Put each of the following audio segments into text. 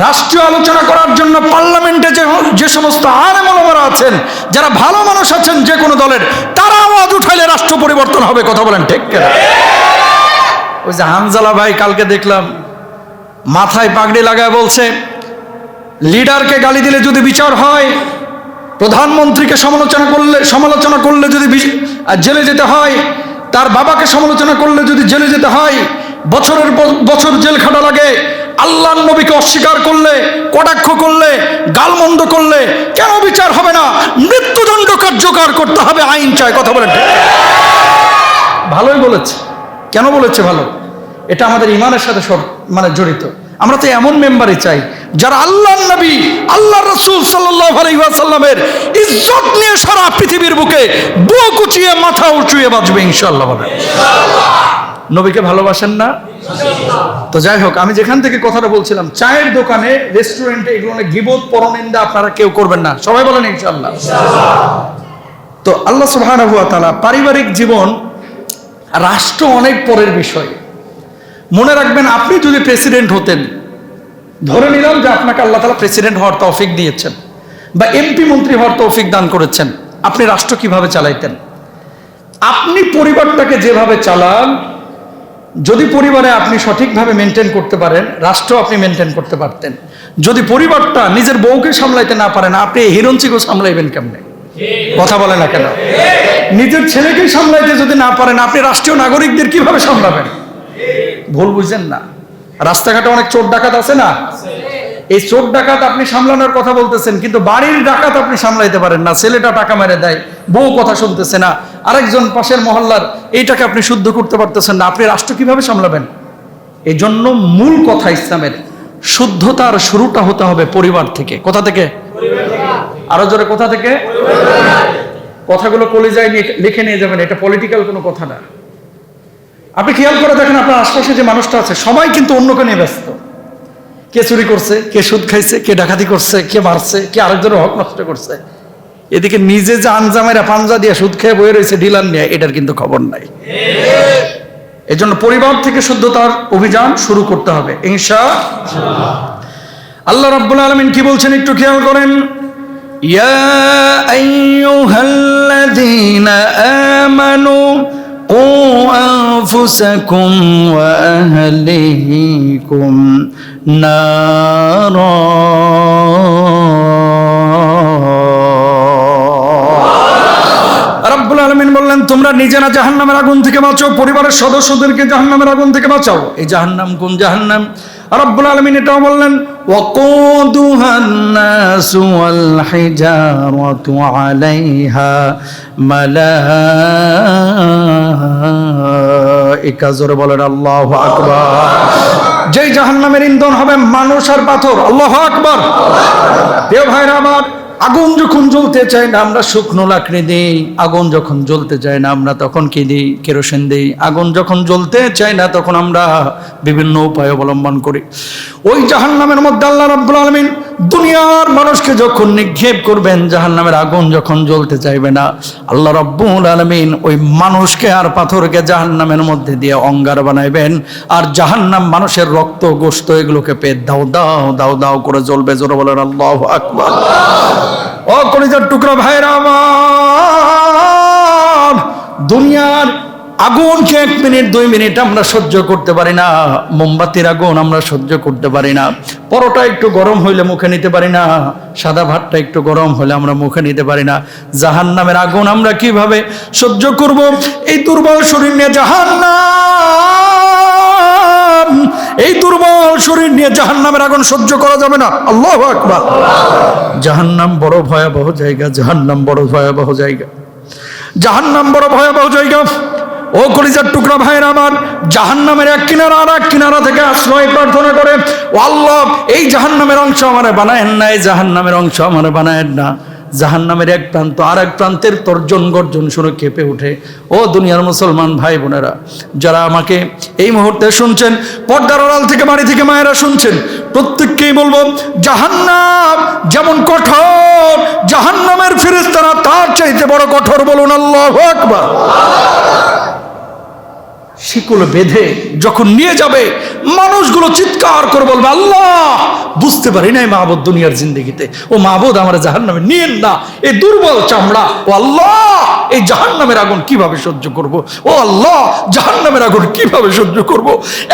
রাষ্ট্রীয় আলোচনা করার জন্য পার্লামেন্টে যে সমস্ত আলেম ওলামারা আছেন, যারা ভালো মানুষ আছেন যে কোনো দলের, তারা আওয়াজ উঠাইলে রাষ্ট্র পরিবর্তন হবে। কথা বলেন ঠিক কিনা? ওই যে হানজালা ভাই কালকে দেখলাম মাথায় পাগড়ি লাগায় বলছে, লিডারকে গালি দিলে যদি বিচার হয়, প্রধানমন্ত্রীকে সমালোচনা করলে যদি জেলে যেতে হয়, তার বাবাকে সমালোচনা করলে যদি জেলে যেতে হয়, বছরের বছর জেল খাটা লাগে, আল্লাহর নবীকে অস্বীকার করলে, কটাক্ষ করলে, গালমন্দ করলে কেন বিচার হবে না? মৃত্যুদণ্ড কার্যকর করতে হবে, আইন চায়। কথা বলেন ঠিক? ভালোই বলেছে। কেন বলেছে ভালো? এটা আমাদের ইমানের সাথে জড়িত। আমরা তো এমন মেম্বারই চাই যারা আল্লাহর নবী, আল্লাহর রাসূল সাল্লাল্লাহু আলাইহি ওয়াসাল্লামের ইজ্জত নিয়ে সারা পৃথিবীর বুকে বুক উঁচিয়ে মাথা উঁচিয়ে বাঁচবে ইনশাআল্লাহ। বলেন ইনশাআল্লাহ। নবীকে ভালোবাসেন না? তো যাই হোক, আমি যেখান থেকে কথাটা বলছিলাম, চায়ের দোকানে, রেস্টুরেন্টে এগুলো গীবত পরনিন্দা আপনারা কেউ করবেন না, সবাই বলেন ইনশাআল্লাহ। তো আল্লাহ সুবহানাহু ওয়া তাআলা পারিবারিক জীবন, রাষ্ট্র অনেক পরের বিষয়। মনে রাখবেন, আপনি যদি প্রেসিডেন্ট হতেন, ধরে নিলাম যে আপনাকে আল্লাহ তাআলা প্রেসিডেন্ট হওয়ার তৌফিক দিয়েছেন বা এমপি মন্ত্রী হওয়ার তৌফিক দান করেছেন, আপনি রাষ্ট্র কিভাবে চালাইতেন? আপনি পরিবারটাকে যেভাবে চালান, যদি পরিবারে আপনি সঠিকভাবে মেনটেন করতে পারেন, রাষ্ট্র আপনি মেনটেন করতে পারতেন। যদি পরিবারটা নিজের বউকে সামলাইতে না পারেন, আপনি হিরঞ্চিকেও সামলাইবেন কেমনে? কথা বলে না কেন? নিজের ছেলেকে সামলাইতে যদি না পারেন, আপনি রাষ্ট্রীয় নাগরিকদের কিভাবে সামলাবেন? ভুল বুঝেন না। রাস্তাঘাটে অনেক চোর ডাকাত আছে না? এই চোর ডাকাত আপনি সামলানোর কথা বলতেছেন, কিন্তু বাড়ির ডাকাত আপনি সামলাইতে পারেন না। ছেলেটা টাকা মেরে দেয়, বউ কথা শুনতেছে না, আরেকজন পাশের মহল্লার এইটাকে আপনি শুদ্ধ করতে পারতেছেন না, আপনি রাষ্ট্র কিভাবে সামলাবেন? এই জন্য মূল কথা ইসলামের, শুদ্ধতার শুরুটা হতে হবে পরিবার থেকে। কোথা থেকে? আরো জোরে, কোথা থেকে? কথাগুলো কলিজায় লিখে নিয়ে যাবেন, এটা পলিটিক্যাল কোনো কথা না। আপনি খেয়াল করে দেখেন, আপনার আশপাশে যে মানুষটা আছে, সবাই কিন্তু অন্যকে নিয়ে ব্যস্ত। কে চুরি করছে, কে সুদ খাইছে, কে ডাকাতি করছে, কে মারছে, কে আরেকজনের হক নষ্ট করছে। এদিকে নিজে যে আনজামেরা পাঞ্জা দিয়ে সুদ খেয়ে বয়ে রয়েছে ডিলার নিয়ে, এটার কিন্তু খবর নাই। এই জন্য পরিবার থেকে শুদ্ধতার অভিযান শুরু করতে হবে ইনশাআল্লাহ। আল্লাহ রাব্বুল আলামিন কি বলছেন একটু খেয়াল করেন। ইয়া আইয়ুহাল্লাযীনা আমানু কু আনফুসাকুম ওয়া আহলিকুম নারা। রাব্বুল আলামিন বললেন, তোমরা নিজেরা জাহান্নামের আগুন থেকে বাঁচাও, পরিবারের সদস্যদেরকে জাহান্নামের আগুন থেকে বাঁচাও। এই জাহান্নাম কোন জাহান্নাম? রাব্বুল আলামিন এটাও বললেন, ওয়াকুদুহান নাসু ওয়াল হিজারাতু আলাইহা মালাইকা। জোরে বলেন আল্লাহু আকবার। যেই জাহান্নামের ইন্ধন হবে মানুষ আর পাথর। আল্লাহু আকবার। প্রিয় ভাইরা আমার, আগুন যখন জ্বলতে চায় না, আমরা শুকনো লাকড়ি দিই। আগুন যখন জ্বলতে চায় না, আমরা তখন কি দিই? কেরোসিন দিই। আগুন যখন জ্বলতে চায় না, তখন আমরা বিভিন্ন উপায় অবলম্বন করি। ওই জাহান্নামের মধ্যে আল্লাহ রাব্বুল আলামিন দুনিয়ার মানুষকে যখন নিক্ষেপ করবেন, জাহান্নামের আগুন যখন জ্বলতে চাইবে না, আল্লাহ রাব্বুল আলামিন ওই মানুষকে আর পাথরকে জাহান্নামের মধ্যে দিয়ে অঙ্গার বানাইবেন। আর জাহান্নাম মানুষের রক্ত, গোশত এগুলোকে পেয়ে দাও দাও দাও দাও করে জ্বলবে। জোরে বলেন আল্লাহু আকবার। ও কলিজার টুকরা ভাইরা আমার, দুনিয়ার আগুনকে 1 মিনিট 2 মিনিট আমরা সহ্য করতে পারি না। মোমবাতির আগুন আমরা সহ্য করতে পারি না। পরোটা একটু গরম হইলে মুখে নিতে পারি না। সাদা ভাতটা একটু গরম হলে আমরা মুখে নিতে পারি না। জাহান্নামের আগুন আমরা কিভাবে সহ্য করব? এই দুর্বল শরীর নিয়ে জাহান্নাম, এই দুর্বল শরীর নিয়ে জাহান্নামের আগুন সহ্য করা যাবে না। আল্লাহু আকবার। জাহান্নাম বড় ভয়াবহ জায়গা, জাহান্নাম বড় ভয়াবহ জায়গা, জাহান্নাম বড় ভয়াবহ জায়গা। ও কলিজার টুকরা ভাইরা আমার, জাহান্নামের এক কিনারা আর এক কিনারা থেকে আশ্রয় প্রার্থনা করে, ও আল্লাহ, এই জাহান্নামের অংশ আমারে বানায়েন না, এই জাহান্নামের অংশ আমারে বানায়েন না। জাহান্নামের এক প্রান্ত আর এক প্রান্তের তর্জন গর্জন শুনে কেঁপে ওঠে। ও দুনিয়ার মুসলমান ভাই বোনেরা, যারা আমাকে এই মুহূর্তে শুনছেন, পর্দার আড়াল থেকে, বাড়ি থেকে মায়েরা শুনছেন, প্রত্যেককেই বলবো, জাহান্নাম যেমন কঠোর, জাহান্নামের ফেরেশতারা তার চাইতে বড় কঠোর। বলুন আল্লাহু আকবার। শিকল বেঁধে যখন নিয়ে যাবে, মানুষগুলো চিৎকার করে বলবে, আল্লাহ, বুঝতে পারি নাই মাহবুদ দুনিয়ার জিন্দগিতে, ও মাহবুদ আমার জাহান্নামে নিয়েন না, এই দুর্বল চামড়া, ও আল্লাহ এই জাহান্নামের আগুন কিভাবে সহ্য করব, ও আল্লাহ জাহান্নামের আগুন কিভাবে সহ্য করব।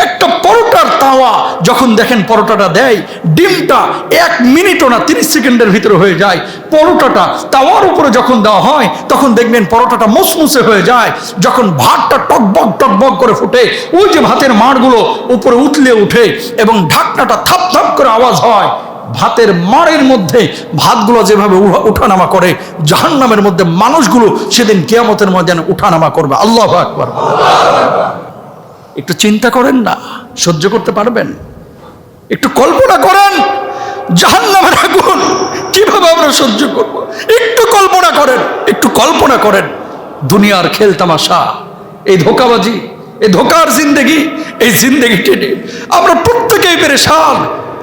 একটা পরোটার তাওয়া যখন দেখেন পরোটাটা দেয়, ডিমটা 1 মিনিটও না 30 সেকেন্ডের ভিতরে হয়ে যায়। পরোটাটা তাওয়ার উপরে যখন দেওয়া হয় তখন দেখবেন পরোটাটা মুসমুসে হয়ে যায়। যখন ভাতটা টকবক টকবক করে ফুটে, ওই যে ভাতের মাড়গুলো উপরে উঠলে উঠে এবং ঢাকনাটা থাপ থাপ করে আওয়াজ হয়, ভাতের মাড়ের মধ্যে ভাতগুলো যেভাবে উঠানামা করে, জাহান্নামের মধ্যে মানুষগুলো সেদিন কিয়ামতের ময়দানে উঠানামা করবে। আল্লাহু আকবার। একটু চিন্তা করেন না, সহ্য করতে পারবেন? একটু কল্পনা করেন জাহান্নামের আগুন কিভাবে আমরা সহ্য করব। একটু কল্পনা করেন, একটু কল্পনা করেন। দুনিয়ার খেল তামাশা, এই ধোঁকাবাজি, এই ধোঁকার জিন্দেগি, এই জিন্দেগিটি নিয়ে আমরা প্রত্যেকেই পেরেশান।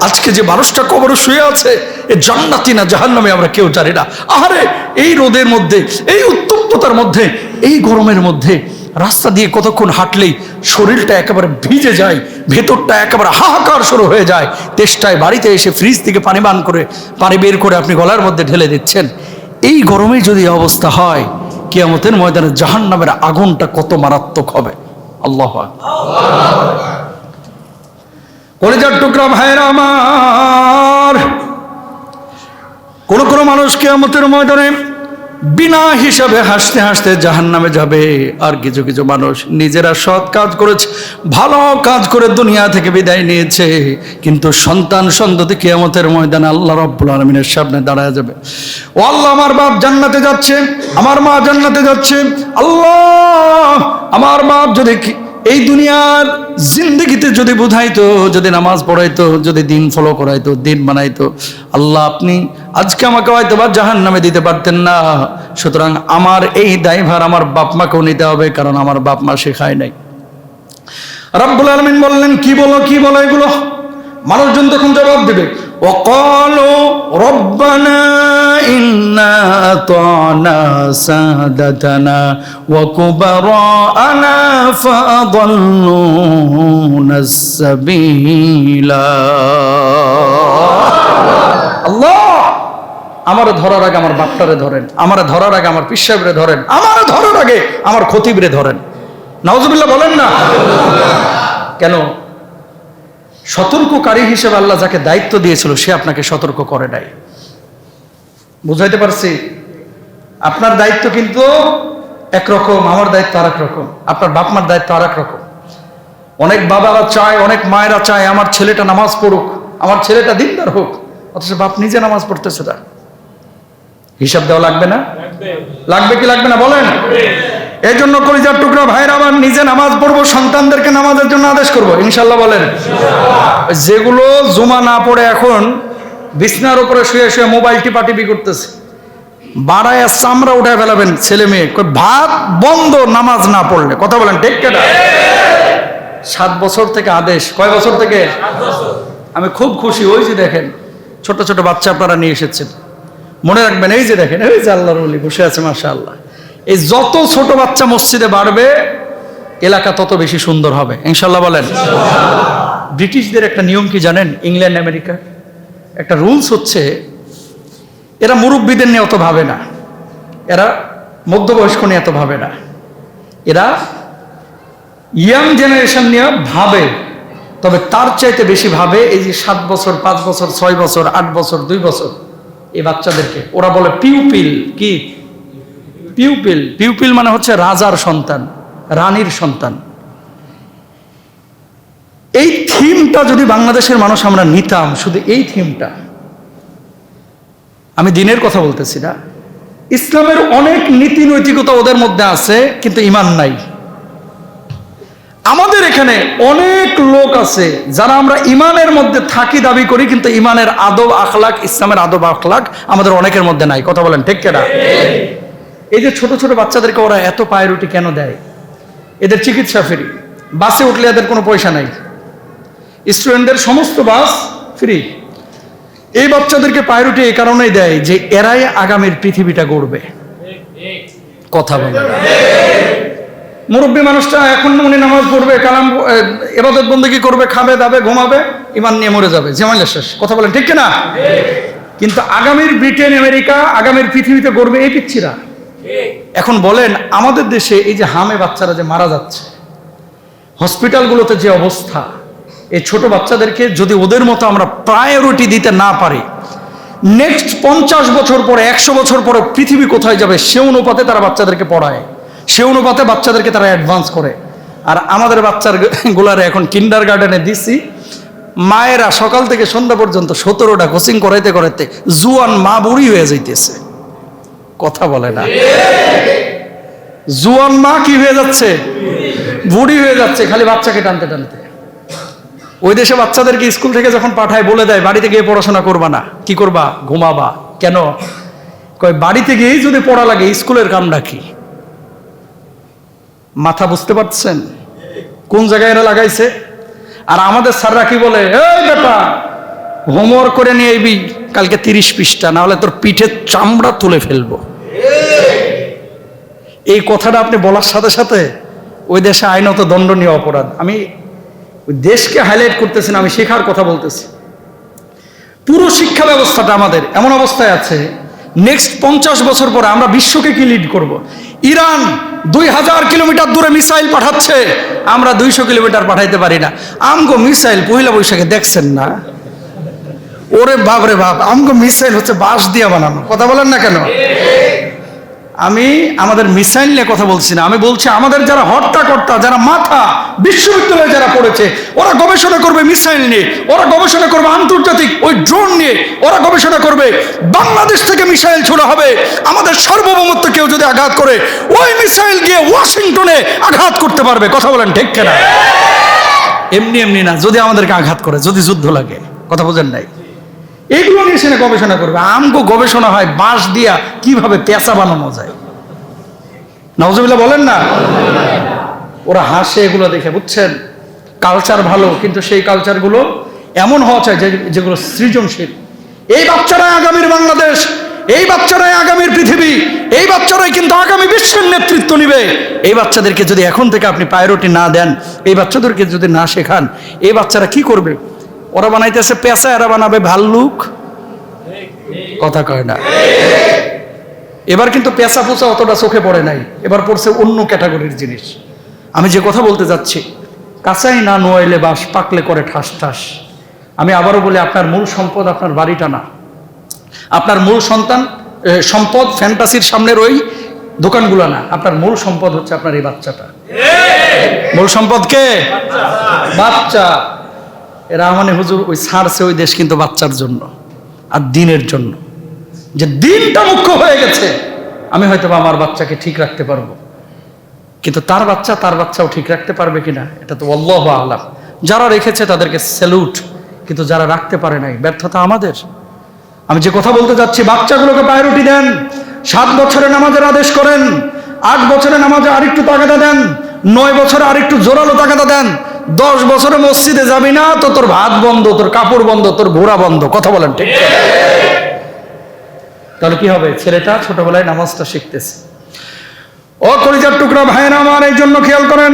আজকে যে মানুষটা কবরে শুয়ে আছে, এ জান্নাতি না জাহান্নামী আমরা কেউ জানি না। আহারে, এই রোদের মধ্যে, এই উত্তপ্ততার মধ্যে, এই গরমের মধ্যে রাস্তা দিয়ে কতক্ষণ হাঁটলেই শরীরটা একেবারে ভিজে যায়, ভেতরটা একেবারে হাহাকার শুরু হয়ে যায়। তেষ্টায় বাড়িতে এসে ফ্রিজ থেকে পানি বের করে আপনি গলার মধ্যে ঢেলে দিচ্ছেন। এই গরমে যদি অবস্থা হয়, কিয়ামতের ময়দানে জাহান্নামের আগুনটা কত মারাত্মক হবে। আল্লাহু আকবার। কলিজার টুকরা ভাইরা আমার, কোন কোন মানুষ কিয়ামতের ময়দানে বিনা হিসাবে হাসতে হাসতে জাহান্নামে যাবে। আর কিছু কিছু মানুষ নিজেরা সৎ কাজ করেছে, ভালো কাজ করে দুনিয়া থেকে বিদায় নিয়েছে, কিন্তু সন্তান সন্ততি কিয়ামতের ময়দানে আল্লাহ রাব্বুল আলামিনের সামনে দাঁড়ায় যাবে। ও আল্লাহ, আমার বাপ জান্নাতে যাচ্ছে, আমার মা জান্নাতে যাচ্ছে। আল্লাহ, আমার বাপ যদি এই দুনিয়ার জিন্দগিতে যদি বুঝাইতো, যদি নামাজ পড়াইতো, যদি দিন ফলো করাইতো, দিন বানাইতো, আল্লাহ আপনি আজকে আমাকে হয়তো বা জাহান্নামে দিতে পারতেন না। সুতরাং আমার এই দায়ভার আমার বাপ মাকেও নিতে হবে, কারণ আমার বাপ মা শেখায় নাই। রব্বুল আলামিন বললেন, কি বলো এগুলো? মানুষজন তখন জবাব দেবে, وقالوا ربنا إنا أطعنا سادتنا وكبراءنا فأضلونا السبيلا। আল্লাহ, আমারে ধরার আগে আমার বাপটারে ধরেন, আমারে ধরার আগে আমার পীর সাহেবরে ধরেন, আমারে ধরার আগে আমার খতিবরে ধরেন। নাউজুবিল্লাহ বলেন না কেন? সতর্ককারী হিসেবে আল্লাহ যাকে দায়িত্ব দিয়েছিল সে আপনাকে সতর্ক করে নাই। বুঝাইতে পারছি? আপনার দায়িত্ব কিন্তু একরকম, আমার দায়িত্ব আর এক রকম, আপনার বাপ মার দায়িত্ব আর এক রকম। অনেক বাবারা চায়, অনেক মায়েরা চায় আমার ছেলেটা নামাজ পড়ুক, আমার ছেলেটা দিনদার হোক, অথচ বাপ নিজে নামাজ পড়তেছে না। হিসাব দেওয়া লাগবে না? লাগবে কি লাগবে না বলেন? এই জন্য কলিজার টুকরা ভাইরা আমার, নিজে নামাজ পড়বো, সন্তানদেরকে নামাজের জন্য আদেশ করবো, ইনশাল্লাহ বলেন। যেগুলো জুমা না পড়ে এখন বিছনার উপরে শুয়ে শুয়ে মোবাইল টিপাটিপি করতেছে, বাড়ায় চামড়া উঠে ফেলাবেন ছেলে মেয়ে, ভাত বন্ধ নামাজ না পড়লে। কথা বলেন ঠিক কেনা? 7 বছর থেকে আদেশ। কয় বছর থেকে? আমি খুব খুশি। ওই যে দেখেন ছোট ছোট বাচ্চা আপনারা নিয়ে এসেছেন, মনে রাখবেন, এই যে দেখেন, এই যে আল্লাহর ওলি বসে আছে, মাশাআল্লাহ। এই যত ছোট বাচ্চা মসজিদে বাড়বে, এলাকা তত বেশি সুন্দর হবে, ইনশাল্লাহ বলেন। ব্রিটিশদের একটা নিয়ম কি জানেন? ইংল্যান্ড আমেরিকা একটা রুলস হচ্ছে, এরা মুরব্বীদের নিয়ে অত ভাবে না, এরা মধ্যবয়স্ক নিয়ে এত ভাবে না, এরা ইয়াং জেনারেশন নিয়ে ভাবে। তবে তার চাইতে বেশি ভাবে এই যে 7 বছর, 5 বছর, 6 বছর, 8 বছর, 2 বছর এই বাচ্চাদেরকে ওরা বলে পিউপিল। কি পিউপিল? পিউপিল মানে হচ্ছে রাজার সন্তান, রানীর সন্তান। এই থিমটা যদি বাংলাদেশের মানুষ আমরা নিতাম, শুধু এই থিমটা, আমি দিনের কথা বলতেছি না, ইসলামের অনেক নীতি নৈতিকতা ওদের মধ্যে আছে, কিন্তু ঈমান নাই। আমাদের এখানে অনেক লোক আছে যারা আমরা ঈমানের মধ্যে থাকি দাবি করি, কিন্তু ঈমানের আদব আখলাক, ইসলামের আদব আখলাক আমাদের অনেকের মধ্যে নাই। কথা বলেন ঠিক কিনা? এই যে ছোট ছোট বাচ্চাদেরকে ওরা এত পায়রুটি কেন দেয়? এদের চিকিৎসা ফ্রি, বাসে উঠলে এদের কোনো পয়সা নাই, স্টুডেন্টদের সমস্ত বাস ফ্রি। এই বাচ্চাদেরকে পায়রুটি এই কারণেই দেয় যে এরাই আগামীর পৃথিবীটা গড়বে। কথা বলে মুরব্বী মানুষটা এখন উনি নামাজ পড়বে, কালাম ইবাদত বন্দেগী করবে, খাবে দাবে ঘুমাবে, ইমান নিয়ে মরে যাবে, ঝামেলা শেষ। কথা বলেন ঠিক কিনা? কিন্তু আগামীর ব্রিটেন আমেরিকা, আগামীর পৃথিবীতে গড়বে এই পিচ্ছিরা। এখন বলেন আমাদের দেশে এই যে হামে বাচ্চারা যে মারা যাচ্ছে, হসপিটালগুলোতে যে অবস্থা, এই ছোট বাচ্চাদেরকে যদি ওদের মতো আমরা প্রায়োরিটি দিতে না পারি, নেক্সট 50 বছর পরে 100 বছর পরে পৃথিবী কোথায় যাবে সে অনুপাতে তারা বাচ্চাদেরকে পড়ায়, সে অনুপাতে বাচ্চাদেরকে তারা অ্যাডভান্স করে। আর আমাদের বাচ্চার গুলারে এখন কিন্ডার গার্ডেনে দিছি, মায়েরা সকাল থেকে সন্ধ্যা পর্যন্ত 17টা কোচিং করাইতে করাইতে জুয়ান মা বুড়ি হয়ে যাইতেছে। কথা বলে না, জুয়ান মা কি হয়ে যাচ্ছে? বুড়ি হয়ে যাচ্ছে, খালি বাচ্চাকে টানতে টানতে। ওই দেশে বাচ্চাদেরকে স্কুল থেকে যখন পাঠায় বলে দেয় বাড়িতে গিয়ে পড়াশোনা করবা না, কি করবা? ঘুমাবা। কেন? কয় বাড়িতে গিয়েই যদি পড়া লাগে স্কুলের কামটা কি? মাথা বুঝতে পারছেন কোন জায়গায় এরা লাগাইছে? আর আমাদের স্যাররা কি বলে, এই বেটা হোমওয়ার্ক করে নিয়ে আইবি কালকে 30 পৃষ্ঠা, না হলে তোর পিঠের চামড়া তুলে ফেলবো। এই কথাটা আপনি বলার সাথে সাথে ওই দেশে আইনত দণ্ডনীয় অপরাধ। আমি ওই দেশকে হাইলাইট করতেছি না, আমি শেখার কথা বলতেছি। পুরো শিক্ষা ব্যবস্থাটা আমাদের এমন অবস্থায় আছে, নেক্সট 50 বছর পরে আমরা বিশ্বকে কি লিড করব? ইরান 2000 কিলোমিটার দূরে মিসাইল পাঠাচ্ছে, আমরা 200 কিলোমিটার পাঠাইতে পারি না। আমগো মিসাইল পহিলা বৈশাখে দেখছেন না? ওরে বাপ রে বাপ, আমগো মিসাইল হচ্ছে বাঁশ দিয়ে বানানো। কথা বলেন না কেন? আমি আমাদের মিসাইল নিয়ে কথা বলছি না, আমি বলছি আমাদের যারা হর্তাকর্তা, যারা মাথা, বিশ্ববিদ্যালয়ে যারা পড়েছে, ওরা গবেষণা করবে মিসাইল নিয়ে, ওরা গবেষণা করবে আন্তর্জাতিক ওই ড্রোন নিয়ে, ওরা গবেষণা করবে বাংলাদেশ থেকে মিসাইল ছোড়া হবে, আমাদের সার্বভৌমত্ব কেউ যদি আঘাত করে ওই মিসাইল গিয়ে ওয়াশিংটনে আঘাত করতে পারবে। কথা বলেন ঠিক কিনা? এমনি এমনি না, যদি আমাদেরকে আঘাত করে, যদি যুদ্ধ লাগে। কথা বোঝেন নাই? এইগুলো নিয়ে সেখানে গবেষণা করবে। আমগো গবেষণা হয় বাঁশ দিয়া কিভাবে পেঁচা বানানো যায়। নাউজুবিল্লাহ বলেন না? ওরা হাসে এগুলো দেখে, বুঝছেন? কালচার ভালো, কিন্তু সেই কালচারগুলো এমন হওয়া চাই যেগুলো সৃজনশীল। এই বাচ্চারাই আগামীর বাংলাদেশ, এই বাচ্চারাই আগামীর পৃথিবী, এই বাচ্চারাই কিন্তু আগামী বিশ্বের নেতৃত্ব নিবে। এই বাচ্চাদেরকে যদি এখন থেকে আপনি প্রায়োরিটি না দেন, এই বাচ্চাদেরকে যদি না শেখান, এই বাচ্চারা কি করবে? ওরা বানাইতেছে পেঁচা, এরা বানাবে ভাল্লুক। কথা কয় না? এবার কিন্তু পেঁচা পোচা অতটা চোখে পড়ে নাই, এবার পড়ছে অন্য ক্যাটাগরির জিনিস। আমি যে কথা বলতে যাচ্ছি, কাঁচাই না নোয়াইলে বাস, পাকলে করে ঠাস ঠাস। আমি আবারও বলি, আপনার মূল সম্পদ আপনার বাড়িটা না, আপনার মূল সম্পদ ফ্যান্টাসির সামনের ওই দোকানগুলো না, আপনার মূল সম্পদ হচ্ছে আপনার এই বাচ্চাটা। মূল সম্পদ কে? বাচ্চা। এরা মানে হুজুর ওই ছাড়ছে ওই দেশ কিন্তু বাচ্চার জন্য আর দিনের জন্য। যে দিনটা মুখ্য হয়ে গেছে, আমি হয়তো আমার বাচ্চাকে ঠিক রাখতে পারবো, কিন্তু তার বাচ্চাও ঠিক রাখতে পারবে কিনা এটা তো আল্লাহু আ'লাম। যারা রেখেছে তাদেরকে স্যালুট, কিন্তু যারা রাখতে পারে নাই, ব্যর্থতা আমাদের। আমি যে কথা বলতে যাচ্ছি, বাচ্চাগুলোকে প্রায়োরিটি দেন। 7 বছরে নামাজের আদেশ করেন, 8 বছরে নামাজে আরেকটু তাগাদা দেন, 9 বছরে আরেকটু জোরালো তাগাদা দেন। 10 বছরে মসজিদে যাবি না তো তোর ভাত বন্ধ, তোর কাপড় বন্ধ, তোর ঘোরা বন্ধ। কথা বলেন ঠিক? তাহলে কি হবে? ছেলেটা ছোটবেলায় নামাজটা শিখতেছে। ও কলিজার টুকরা ভাইয়েরা আমার, এই জন্য খেয়াল করেন,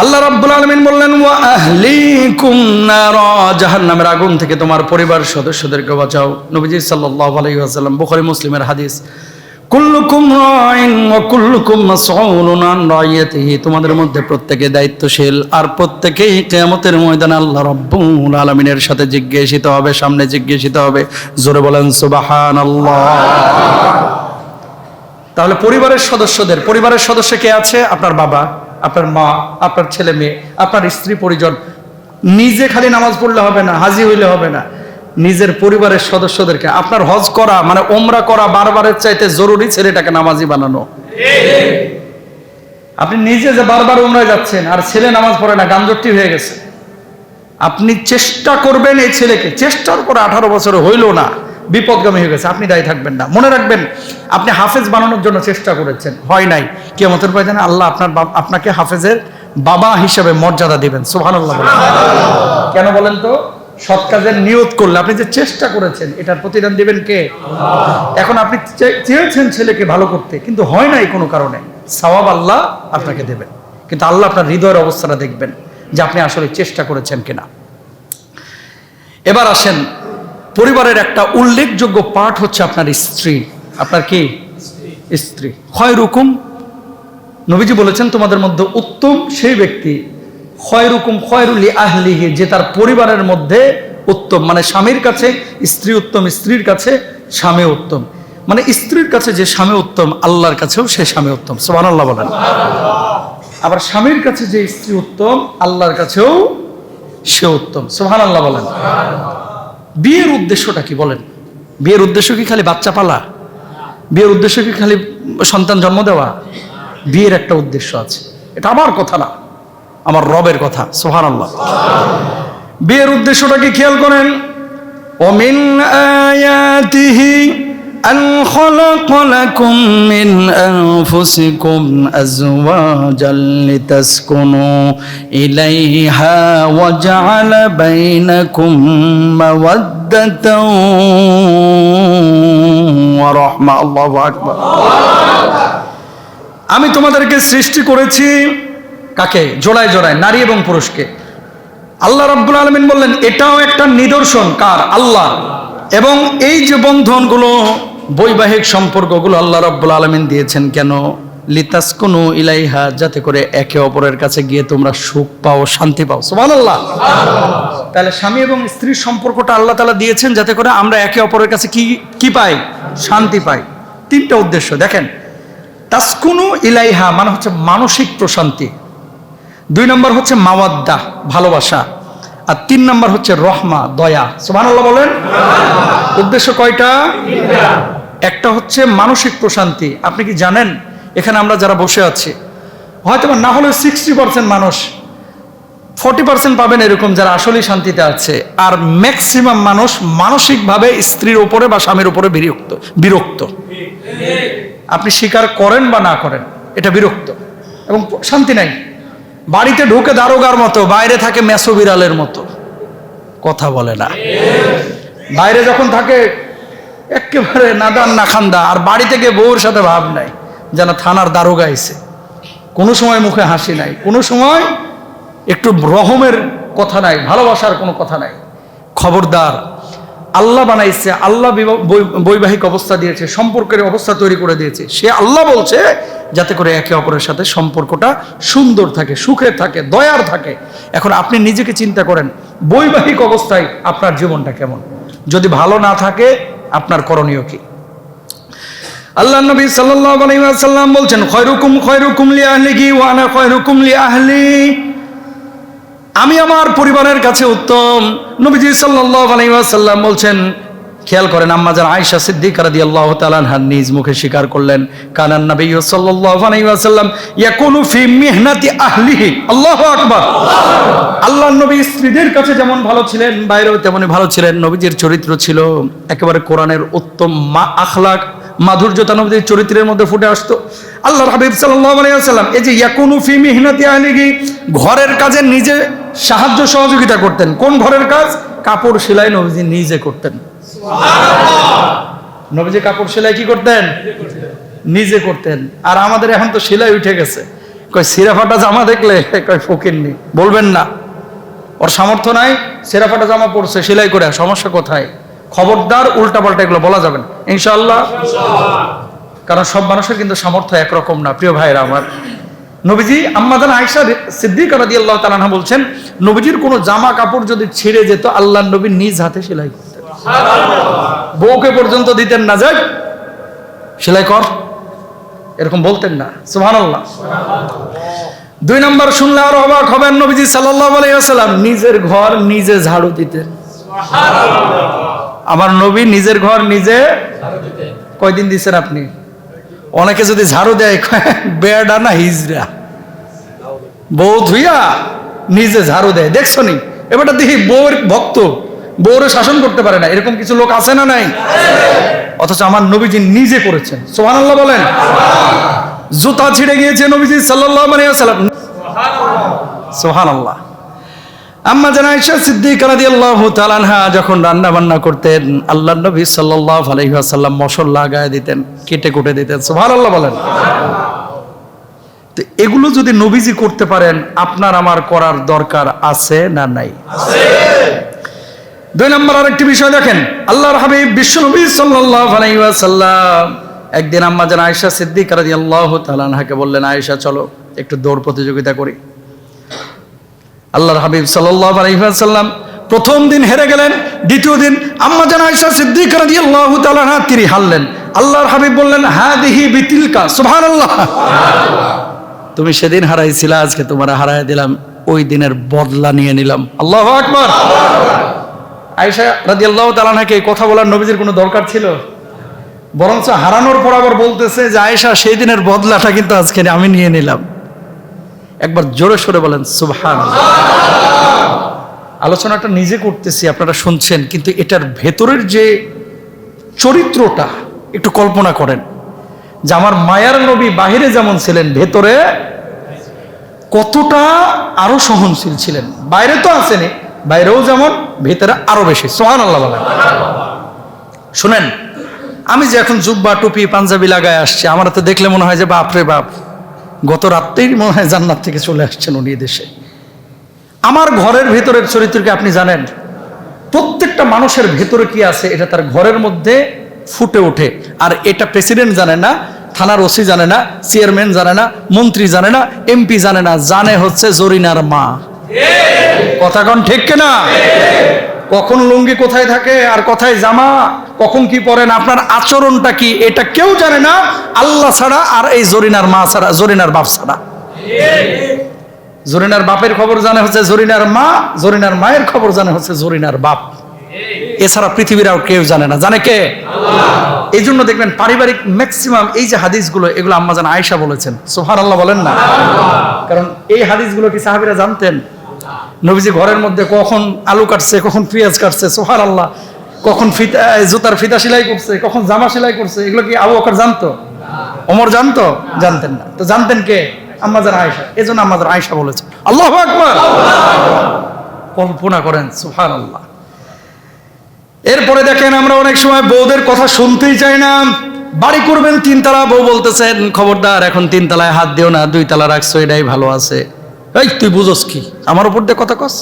আল্লাহ রাব্বুল আলামিন বললেন, ওয়া আহলিকুম নারা, জাহান্নামের আগুন থেকে তোমার পরিবার সদস্যদেরকে বাঁচাও। নবীজি সাল্লাল্লাহু আলাইহি ওয়াসাল্লাম, বুখারী মুসলিমের হাদিস, কুল্লুকুম রাইন ওয়া কুল্লুকুম মাসউলুন আন রাইয়াতিহি, তোমাদের মধ্যে প্রত্যেকে দায়িত্বশীল, আর প্রত্যেকেই কিয়ামতের ময়দানে আল্লাহ রাব্বুল আলামিনের সাথে জিজ্ঞাসিত হবে, সামনে জিজ্ঞাসিত হবে। জোরে বলেন সুবহানাল্লাহ। তাহলে পরিবারের সদস্য কে আছে? আপনার বাবা, আপনার মা, আপনার ছেলে মেয়ে, আপনার স্ত্রী পরিজন। নিজে খালি নামাজ পড়লে হবে না, হাজি হইলে হবে না, নিজের পরিবারের সদস্যদেরকে। আপনার হজ করা মানে ওমরা করা বারবারের চাইতে জরুরি ছেলেটাকে নামাজি বানানো। আপনি নিজে যে বারবার ওমরায় যাচ্ছেন আর ছেলে নামাজ পড়ে না, গাঞ্জট্টি হয়ে গেছে। আপনি চেষ্টা করবেন এই ছেলেকে, চেষ্টার পরে 18 বছর হইল না, বিপদগামী হয়ে গেছে, আপনি দায়ী থাকবেন না। মনে রাখবেন, আপনি হাফেজ বানানোর জন্য চেষ্টা করেছেন, হয় নাই, কিয়ামতের ময়দানে আল্লাহ আপনাকে হাফেজের বাবা হিসেবে মর্যাদা দিবেন। সুবহানাল্লাহ। কেন বলেন তো? সৎ কাজের নিয়ত করলে, আপনি যে চেষ্টা করেছেন এটার প্রতিদান দিবেন কে? এখন আপনি চেয়েছেন ছেলেকে ভালো করতে, কিন্তু হয় নাই কোনো কারণে, সওয়াব আল্লাহ আপনাকে দেবেন, কিন্তু আল্লাহ আপনার হৃদয়ের অবস্থাটা দেখবেন যে আপনি আসলে চেষ্টা করেছেন কিনা। এবার আসেন, পরিবারের একটা উল্লেখযোগ্য পার্ট হচ্ছে আপনার স্ত্রী। আপনার কি? স্ত্রী। খয়রুকুম, নবীজি বলেছেন তোমাদের মধ্যে উত্তম সেই ব্যক্তি, খয়রুকুম খয়রুল আহলিহি, যে তার পরিবারের মধ্যে উত্তম, মানে স্বামীর কাছে স্ত্রী উত্তম, স্ত্রীর কাছে স্বামী উত্তম, মানে স্ত্রীর কাছে যে স্বামী উত্তম আল্লাহর কাছেও সে স্বামী উত্তম। সুবহানাল্লাহ বলেন। আবার স্বামীর কাছে যে স্ত্রী উত্তম আল্লাহর কাছেও সে উত্তম। সুবহানাল্লাহ বলেন। বিয়ের উদ্দেশ্যটা কি বলেন? বিয়ের উদ্দেশ্য কি খালি বাচ্চা পালা? বিয়ের উদ্দেশ্য কি খালি সন্তান জন্ম দেওয়া? বিয়ের একটা উদ্দেশ্য আছে, এটা আমার কথা না, আমার রবের কথা। সুবহানাল্লাহ। বিয়ের উদ্দেশ্যটা কি খেয়াল করেন। ওমিন আয়াতিহি আন খালাকা লাকুম মিন আনফুসিকুম আজওয়াজান লিতাসকুনু ইলাইহা ওয়া জাআলা বাইনাকুম মাওয়াদ্দাতাও ওয়া রাহমা। আল্লাহু আকবার। আমি তোমাদেরকে সৃষ্টি করেছি কাকে? জোড়ায় জোড়ায়, নারী এবং পুরুষকে। আল্লাহ রাব্বুল আলামিন বললেন এটাও একটা নিদর্শন কার? আল্লাহ। এবং এই যে বন্ধনগুলো, বৈবাহিক সম্পর্কগুলো আল্লাহ রাব্বুল আলামিন দিয়েছেন কেন? লিতাসকুনু ইলাইহা, যাতে করে একে অপরের কাছে গিয়ে তোমরা সুখ পাও, শান্তি পাও। সুবহানাল্লাহ। তাহলে স্বামী এবং স্ত্রীর সম্পর্কটা আল্লাহ তাআলা দিয়েছেন যাতে করে আমরা একে অপরের কাছে কি পাই? শান্তি পাই। তিনটা উদ্দেশ্য দেখেন। তাসকুনু ইলাইহা মানে হচ্ছে মানসিক প্রশান্তি, 2 নম্বর হচ্ছে মাওয়াদ্দা, ভালোবাসা, আর 3 নম্বর হচ্ছে রহমা, দয়া। সুবহানাল্লাহ বলেন। উদ্দেশ্য কয়টা? একটা হচ্ছে মানসিক প্রশান্তি। আপনি কি জানেন এখানে আমরা যারা বসে আছি হয়তো না হলে 60% মানুষ, 40% পাবেন এরকম যারা আসলেই শান্তিতে আছে, আর ম্যাক্সিমাম মানুষ মানসিকভাবে স্ত্রীর উপরে বা স্বামীর উপরে বিরক্ত। আপনি স্বীকার করেন বা না করেন, এটা বিরক্ত এবং শান্তি নাই। বাড়িতে ঢুকে দারোগার মতো, বাইরে থাকে মেসো বিড়ালের মতো, কথা বলে না। বাইরে যখন থাকে একেবারে নাদান না খান্দা, আর বাড়ি থেকে বউর সাথে ভাব নাই, যেন থানার দারোগা আইছে। কোনো সময় মুখে হাসি নাই, কোনো সময় একটু রহমের কথা নাই, ভালোবাসার কোনো কথা নাই। খবরদার, আল্লাহ বানাইছে, আল্লাহ বৈবাহিক অবস্থা দিয়েছে, সম্পর্কের অবস্থা তৈরি করে দিয়েছে। সে আল্লাহ বলছে যাতে করে একে অপরের সাথে সম্পর্কটা সুন্দর থাকে, সুখে থাকে, দয়ার থাকে। এখন আপনি নিজেকে চিন্তা করেন, বৈবাহিক অবস্থায় আপনার জীবনটা কেমন? যদি ভালো না থাকে আপনার করণীয় কি? আল্লাহ নবী সাল্লাল্লাহু আলাইহি ওয়াসাল্লাম বলছেন খয়রুকুম খয়রুকুম লিআহলিহি ওয়া আনা খয়রুকুম লিআহলি, আমি আমার পরিবারের কাছে উত্তম। নবীজি সাল্লাল্লাহু আলাইহি ওয়াসাল্লাম বলছেন, খেয়াল করেন, আম্মা জান আয়েশা সিদ্দিকা রাদিয়াল্লাহু তাআলা আনহা নিজ মুখে স্বীকার করলেন, কানান নবী সাল্লাল্লাহু আলাইহি ওয়াসাল্লাম ইয়াকুনু ফি মিহনাতি আহলিহি। আল্লাহু আকবার। আল্লাহর নবী স্ত্রীদের কাছে যেমন ভালো ছিলেন, বাইরেও তেমনি ভালো ছিলেন। নবীজির চরিত্র ছিল একেবারে কোরআনের উত্তম আখলাক, মাধুর্যতা নবীজির চরিত্রের মধ্যে ফুটে আসতো। আল্লাহর হাবিব সাল্লাল্লাহু আলাইহি ওয়াসাল্লাম এই যে ইয়াকুনু ফি মিহনাতি আহলিহি, ঘরের কাজে নিজে সাহায্য সহযোগিতা করতেন। কোন ঘরের কাজ? কাপড় সেলাই নবীজি নিজে করতেন। নবীজি কাপড় সেলাই কি করতেন? নিজে করতেন। আর আমাদের এখন তো সেলাই উঠে গেছে, কই ছিঁড়া ফাটা জামা দেখলে কই ফকিরনি, বলবেন না ওর সামর্থ্য নাই, ছিঁড়া ফাটা জামা পরছে সেলাই করে, সমস্যা কোথায়? খবরদার, উল্টাপাল্টা এগুলো বলা যাবে না ইনশাআল্লাহ। কারণ সব মানুষের কিন্তু সামর্থ্য একরকম না, প্রিয় ভাইরা আমার। নবীজি আম্মা জান আয়েশা সিদ্দিকা রাদিয়াল্লাহু তাআলা আনহা বলছেন, নবীজির কোনো জামা কাপড় যদি ছিঁড়ে যেত আল্লাহর নবী নিজ হাতে সেলাই করতেন। বউকে পর্যন্ত দিতেন না, যাক সেলাই কর, এরকম বলতেন না। সুবহানাল্লাহ। 2 নম্বর শুনলে আরো অবাক হবেন, নবীজি সাল্লাল্লাহু আলাইহি ওয়াসাল্লাম নিজের ঘর নিজে ঝাড়ু দিতেন। সুবহানাল্লাহ। আমার নবী নিজের ঘর নিজে ঝাড়ু দিতেন। কয়দিন দিছেন আপনি? অনেকে যদি ঝাড়ু দেয় বেড়া না হিজড়া, বউ ধুইয়া নিজে ঝাড়ু দেয়, দেখছো নি? এবারটা দেখি বউর ভক্ত, বউরে শাসন করতে পারে না, এরকম কিছু লোক আছে না নাই? অথচ আমার নবীজি নিজে করেছেন। সুবহানাল্লাহ বলেন। জুতা ছিঁড়ে গিয়েছে নবীজি সাল্লাল্লাহু আলাইহি ওয়াসাল্লাম। সুবহানাল্লাহ। আম্মা জান আয়েশা সিদ্দিকা রাদিয়াল্লাহু তাআলা আনহা যখন রান্না বান্না করতেন, আল্লাহর নবী সাল্লাল্লাহু আলাইহি ওয়াসাল্লাম মশলা লাগায় দিতেন, কেটে কুটে দিতেন। সুবহানাল্লাহ বলেন। তো এগুলো যদি নবীজি করতে পারেন, আপনার আমার করার দরকার আছে না নাই? আছে। 2 নম্বর আরেকটি বিষয় দেখেন, আল্লাহর হাবিব বিশ্বনবী সাল্লাল্লাহু আলাইহি ওয়াসাল্লাম একদিন আম্মা জান আয়েশা সিদ্দিকা রাদিয়াল্লাহু তাআলা আনহাকে বললেন, আয়েশা চলো একটু দৌড় প্রতিযোগিতা করি। আল্লাহর হাবিব সাল্লাল্লাহু আলাইহি ওয়াসাল্লাম প্রথম দিন হেরে গেলেন, দ্বিতীয় দিন আম্মা জান আয়েশা সিদ্দিকা রাদিয়াল্লাহু তাআলা আনহা তিনি হারলেন। আল্লাহর হাবিব বললেন, হাদিহি বিতিলকা, সুবহানাল্লাহ, তুমি সেদিন হারাইছিলা, আজকে তোমার হারায় দিলাম, ওই দিনের বদলা নিয়ে নিলাম। আল্লাহু আকবার। আয়েশা রাদিয়াল্লাহু তাআলা আনহাকে এই কথা বলার নবীজির কোনো দরকার ছিল? বরঞ্চ হারানোর পর আবার বলতেছে যে আয়েশা সেই দিনের বদলাটা কিন্তু আজকে আমি নিয়ে নিলাম। একবার জোরে সরে বলেন সুবহানাল্লাহ। আলোচনাটা নিজে করতেছি, আপনারা শুনছেন, কিন্তু এটার ভেতরের যে চরিত্রটা একটু কল্পনা করেন, যে আমার মায়ার নবী বাহিরে যেমন ছিলেন, ভেতরে কতটা আরো সহনশীল ছিলেন। বাইরে তো আসেনি, বাইরেও যেমন, ভেতরে আরো বেশি। সুবহানাল্লাহ বলেন। শুনেন, আমি যে এখন জুব্বা টুপি পাঞ্জাবি লাগায় আসছি, আমার তো দেখলে মনে হয় যে বাপ রে বাপ, গত রাত্রেই মনে হয় জান্নাত থেকে চলে আসছেন উনি দেশে। আমার ঘরের ভেতরের চরিত্রকে আপনি জানেন? প্রত্যেকটা মানুষের ভেতরে কি আছে এটা তার ঘরের মধ্যে ফুটে ওঠে। আর এটা প্রেসিডেন্ট জানে না, থানার ওসি জানে না, চেয়ারম্যান জানে না, মন্ত্রী জানে না, এমপি জানে না, জানে হচ্ছে জরিনার মা। কথা কোন ঠিক কিনা? কখন লুঙ্গি কোথায় থাকে আর কোথায় জামা, কখন কি পরেন, আপনার আচরণটা কি, এটা কেউ জানে না আল্লাহ ছাড়া, আর এই জরিনার মা ছাড়া, জরিনার বাপ ছাড়া। জরিনার বাপের খবর জানে হচ্ছে জরিনার মা, জরিনার মায়ের খবর জানে হচ্ছে জরিনার বাপ। এছাড়া পৃথিবীর আর কেউ জানে না। জানে কে? আল্লাহ। এই জন্য দেখবেন পারিবারিক ম্যাক্সিমাম এই যে হাদিসগুলো, এগুলো আম্মা জান আয়েশা বলেছেন। সুবহানাল্লাহ বলেন না? কারণ এই হাদিসগুলো কি সাহাবীরা জানতেন? নবীজি ঘরের মধ্যে কখন আলু কাটছে, কখন পেঁয়াজ কাটছে, সুবহানাল্লাহ, কখন জুতার ফিতা সেলাই করছে, কখন জামা সেলাই করছে, এগুলো কি আবু বকর জানতো? ওমর জানতো? জানতেন না। তো জানতেন কে? আম্মা জান আয়েশা। এজন্য আম্মা জান আয়েশা বলেছেন। আল্লাহু আকবার। কল্পনা করেন, সুবহানাল্লাহ। এরপরে দেখেন, আমরা অনেক সময় বউদের কথা শুনতেই চাই না। বাড়ি করবেন 3 তলা, বউ বলতেছেন খবরদার এখন 3 তলায় হাত দিও না, 2 তলা রাখছো, এটাই ভালো আছে। এই তুই বুঝোস কি, আমার উপর দিয়ে কথা কস?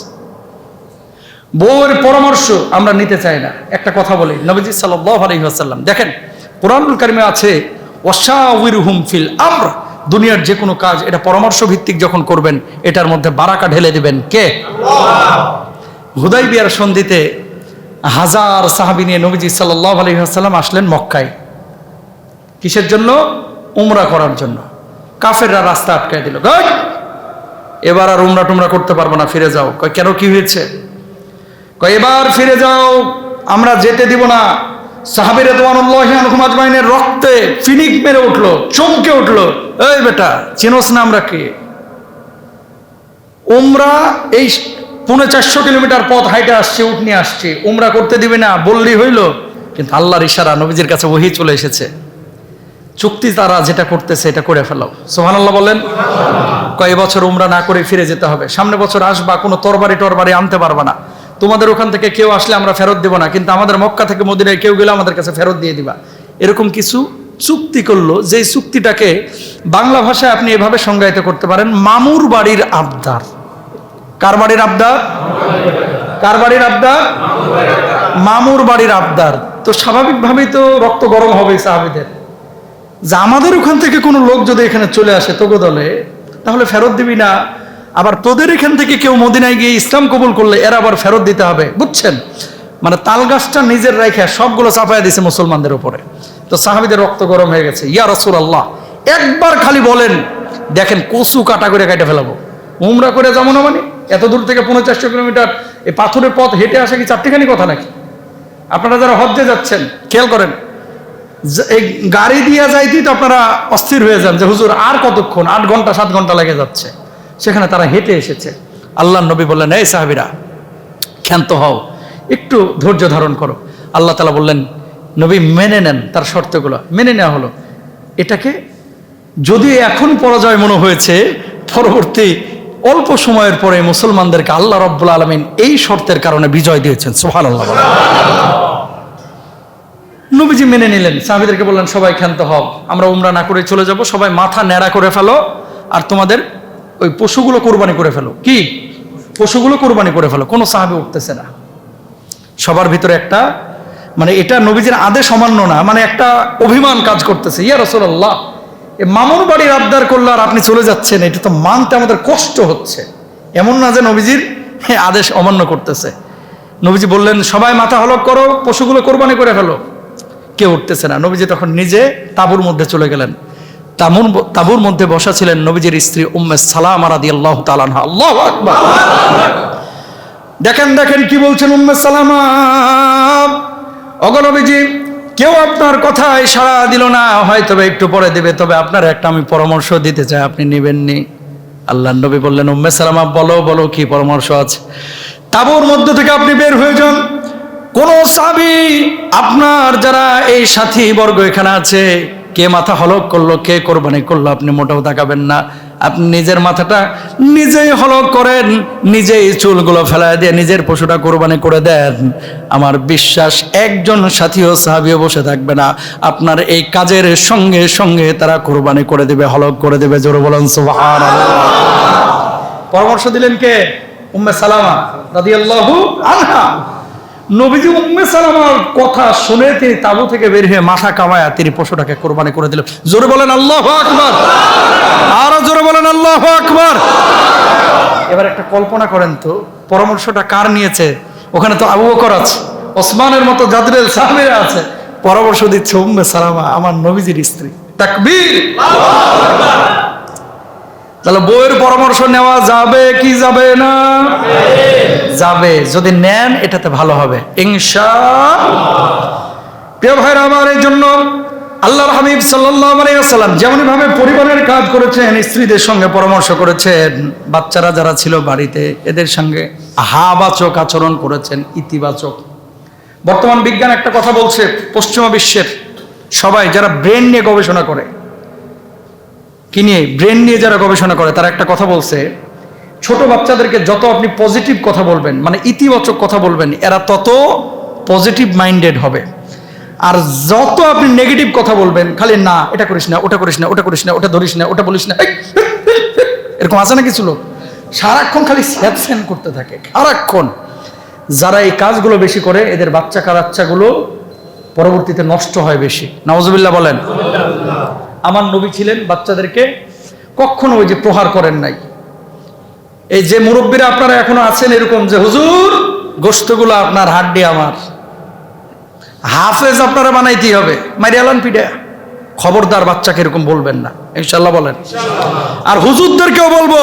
বউয়ের পরামর্শ আমরা নিতে চাই না। একটা কথা বলি, নবীজি সাল্লাল্লাহু আলাইহি ওয়াসাল্লাম দেখেন কোরআনুল কারিমে আছে, ওয়াশাউিরহুম ফিল আমর, দুনিয়ার যে কোনো কাজ এটা পরামর্শ ভিত্তিক যখন করবেন, এটার মধ্যে বারাকা ঢেলে দিবেন কে? আল্লাহ। হুদাইবিয়ার সন্ধিতে 1000 সাহাবী নিয়ে নবীজি সাল্লাল্লাহু আলাইহি ওয়াসাল্লাম আসলেন মক্কায়। কিসের জন্য? উমরা করার জন্য। কাফেররা রাস্তা আটকায় দিল, এবার আর উমরা টুমরা করতে পারবো না, ফিরে যাও। কয় কেন, কি হয়েছে? কয় এবার ফিরে যাও, আমরা যেতে দিব না। সাহাবী রাদিয়াল্লাহু আনহুম আজমাইনের রক্তে ফিনিক মেরে উঠলো, চমকে উঠলো। এই বেটা, চিনোস না আমরা কে? উমরা এই 450 কিলোমিটার পথ হাইটে আসছে, উট নিয়ে আসছে, উমরা করতে দিবে না বললেই হইল? কিন্তু আল্লাহর ইশারা, নবীজির কাছে ওহী চলে এসেছে, চুক্তি তারা যেটা করতেছে এটা করে ফেলাও। সুবহানাল্লাহ বলেন। কয় বছর উমরা না করে ফিরে যেতে হবে, সামনে বছর আসবা, কোনো তরবারি টরবারি আনতে পারবা না, তোমাদের ওখান থেকে কেউ আসলে আমরা ফেরত দেব না, কিন্তু আমাদের মক্কা থেকে মদিনায় কেউ গেলে আমাদের কাছে ফেরত দিয়ে দিবা। এরকম কিছু চুক্তি করলো, যে চুক্তিটাকে বাংলা ভাষায় আপনি এভাবে সংজ্ঞায়িত করতে পারেন, মামুর বাড়ির আবদার। কার বাড়ির আবদার? কার বাড়ির আবদার? মামুর বাড়ির আবদার। তো স্বাভাবিকভাবেই তো রক্ত গরম হবে সাহাবীদের, যে আমাদের ওখান থেকে কোনো লোক যদি এখানে চলে আসে তোগো দলে, তাহলে ফেরত দিবি না, আবার তোদের এখান থেকে কেউ মদিনায় গিয়ে ইসলাম কবুল করলে এরা আবার ফেরত দিতে হবে। বুঝছেন? মানে তাল গাছটা নিজের রেখে সবগুলো চাপাইয়া দিছে মুসলমানদের উপরে। তো সাহাবীদের রক্ত গরম হয়ে গেছে। ইয়া রাসূলুল্লাহ, একবার খালি বলেন, দেখেন কচু কাটা করে কেটে ফেলাবো। উমরা করে যাবো না মানে? এত দূর থেকে 450 কিলোমিটার এই পাথরের পথ হেঁটে আসা কি চারটিখানি কথা নাকি? আপনারা যারা হজ্জে যাচ্ছেন খেয়াল করেন, এই গাড়ি দিয়ে যাইতেই তো আপনারা অস্থির হয়ে যান যে হুজুর আর কতক্ষণ, 8 ঘন্টা 7 ঘন্টা লেগে যাচ্ছে। সেখানে তারা হেঁটে এসেছে। আল্লাহর নবী বললেন, এই সাহাবীরা ক্ষান্ত হও, একটু ধৈর্য ধারণ করো। আল্লাহ তাআলা বললেন, নবী মেনে নেন, তার শর্তগুলো মেনে নেওয়া হলো। এটাকে যদি এখন পরাজয় মনে হয়েছে, পরবর্তী অল্প সময়ের পরে মুসলমানদেরকে আল্লাহ রাব্বুল আলামিন এই শর্তের কারণে বিজয় দিয়েছেন। সুবহানাল্লাহ। নবীজি মেনে নিলেন, সাহাবীদেরকে বললেন সবাই ক্ষান্ত হও, আমরা উমরা না করে চলে যাব, সবাই মাথা ন্যাড়া করে ফেলো আর তোমাদের ওই পশুগুলো কোরবানি করে ফেলো। কি পশুগুলো কোরবানি করে ফেলো। কোনো সাহাবী উঠতেছে না। সবার ভিতরে একটা মানে এটা নবীজির আদেশ অমান্য না, মানে একটা অভিমান কাজ করতেছে। ইয়া রাসূলুল্লাহ, এ মামুর বাড়ির আবদার করলো আর আপনি চলে যাচ্ছেন, এটা তো মানতে আমাদের কষ্ট হচ্ছে। এমন না যে নবীজির আদেশ অমান্য করতেছে। নবীজি বললেন সবাই মাথা হলক করো, পশুগুলো কোরবানি করে ফেলো। কেউ উঠতেছে না। নবীজি তখন নিজে তাঁবুর মধ্যে চলে গেলেন। তাঁবুর মধ্যে বসা ছিলেন নবীজির স্ত্রী উম্মে সালামা রাদিয়াল্লাহু তাআলা আনহা। আল্লাহু আকবার। দেখেন দেখেন কি বলছেন উম্মে সালামা, ওগো নবীজি, কেউ আপনার কথায় সাড়া দিল না, হয়তো একটু পরে দেবে, তবে আপনার একটা আমি পরামর্শ দিতে চাই, আপনি নেবেননি? আল্লাহর নবী বললেন উম্মে সালামা, বলো বলো কি পরামর্শ আছে। তাঁবুর মধ্য থেকে আপনি বের হয়ে যান, কোন সাহাবী আপনার যারা এই সাথী বর্গ এখানে আছে, কে মাথা হলক করলো, কে কোরবানি করলো, আপনি মোটেও তাকাবেন না। আপনি নিজের মাথাটা নিজেই হলক করেন, নিজেই চুলগুলো ফেলায় দিয়ে নিজের পশুটা কোরবানি করে দেন। আমার বিশ্বাস একজন সাথীও সাহাবীও বসে থাকবে না, আপনার এই কাজের সঙ্গে সঙ্গে তারা কোরবানি করে দেবে, হলক করে দেবে। জোরে বলেন সুবহানাল্লাহ। পরামর্শ দিলেন কে? উম্মে সালামা রাদিয়াল্লাহু আনহা। নবীজি উম্মে সালামার কথা শুনে তিনি তাঁবু থেকে বের হয়ে মাথা কামায়া তিনি পশুটাকে কোরবানি করে দিলেন। জোরে বলেন আল্লাহু আকবার। আরো জোরে বলেন আল্লাহু আকবার। এবার একটা কল্পনা করেন তো, পরামর্শটা কার নিয়েছে? ওখানে তো আবু বকর আছে, ওসমানের মতো জাদরেল সাহাবীরা আছে, পরামর্শ দিচ্ছে উম্মে সালামা, আমার নবীজির স্ত্রী। তাকবীর। তাহলে বউয়ের পরামর্শ নেওয়া যাবে কি যাবে না? যাবে। যদি নেন এটাতে ভালো হবে ইনশাআল্লাহ। প্রিয় ভাইরা আমার, এই জন্য আল্লাহর হাবিব সাল্লাল্লাহু আলাইহি ওয়াসাল্লাম যেমন ভাবে পরিবারের কাজ করেছেন, স্ত্রীদের সঙ্গে পরামর্শ করেছেন, বাচ্চারা যারা ছিল বাড়িতে এদের সঙ্গে হাবাচক আচরণ করেছেন, ইতিবাচক। বর্তমান বিজ্ঞান একটা কথা বলছে, পশ্চিমা বিশ্বের সবাই যারা ব্রেন নিয়ে গবেষণা করে, কি নিয়ে? ব্রেন নিয়ে যারা গবেষণা করে, তারা একটা কথা বলছে, ছোট বাচ্চাদেরকে যত আপনি পজিটিভ কথা বলবেন, মানে ইতিবাচক কথা বলবেন, এরা তত পজিটিভ মাইন্ডেড হবে। আর যত আপনি নেগেটিভ কথা বলবেন, খালি না এটা করিস না, ওটা করিস না, ওটা করিস না, ওটা ধরিস না, ওটা বলিস না, এরকম আছে না কিছু লোক, সারাক্ষণ খালি স্যাপসেন করতে থাকে সারাক্ষণ। যারা এই কাজগুলো বেশি করে এদের বাচ্চা কাচ্চাগুলো পরবর্তীতে নষ্ট হয় বেশি। নাউজুবিল্লাহ বলেন। আমার নবী ছিলেন বাচ্চাদেরকে কখনো ওই যে প্রহার করেন নাই। এই যে মুরব্বীরা আপনারা এখনো আছেন এরকম যে হুজুর গোশতগুলো আপনার, হাড্ডি আমার, হাফেজ আপনারা বানাইতেই হবে, মারিয়ালান পিডা, খবরদার বাচ্চাকে এরকম বলবেন না, ইনশাআল্লাহ বলেন। আর হুজুরদেরকেও বলবো,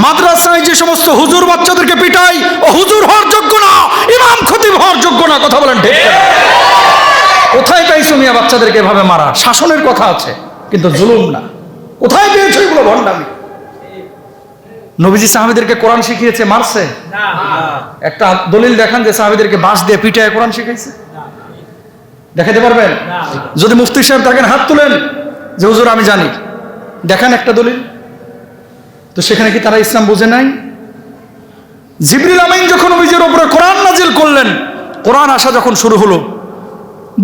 মাদ্রাসায় যে সমস্ত হুজুর বাচ্চাদেরকে পিটাই, ও হুজুর হওয়ার যোগ্য না, ইমাম খতিব হওয়ার যোগ্য না। কথা বলেন ঠিক? কোথায় পাইছো মিয়া বাচ্চাদেরকে এভাবে মারা? শাসনের কথা আছে কিন্তু জুলুম না। কোথায় পেয়েছো এগুলো? ভণ্ডামি। নবীজি সাহাবীদেরকে কোরআন শিখিয়েছে, মারছে? একটা দলিল দেখান যে সাহাবীদেরকে বাঁশ দিয়ে পিটায় কোরআন শিখাইছে? দেখাতে পারবেন? যদি মুফতি সাহেব থাকেন হাত তুলেন যে হুজুর আমি জানি, দেখান একটা দলিল। তো সেখানে কি তারা ইসলাম বুঝে নাই? জিবরিল আমিন যখন নবীজির উপরে কোরআন নাজিল করলেন, কোরআন আসা যখন শুরু হলো,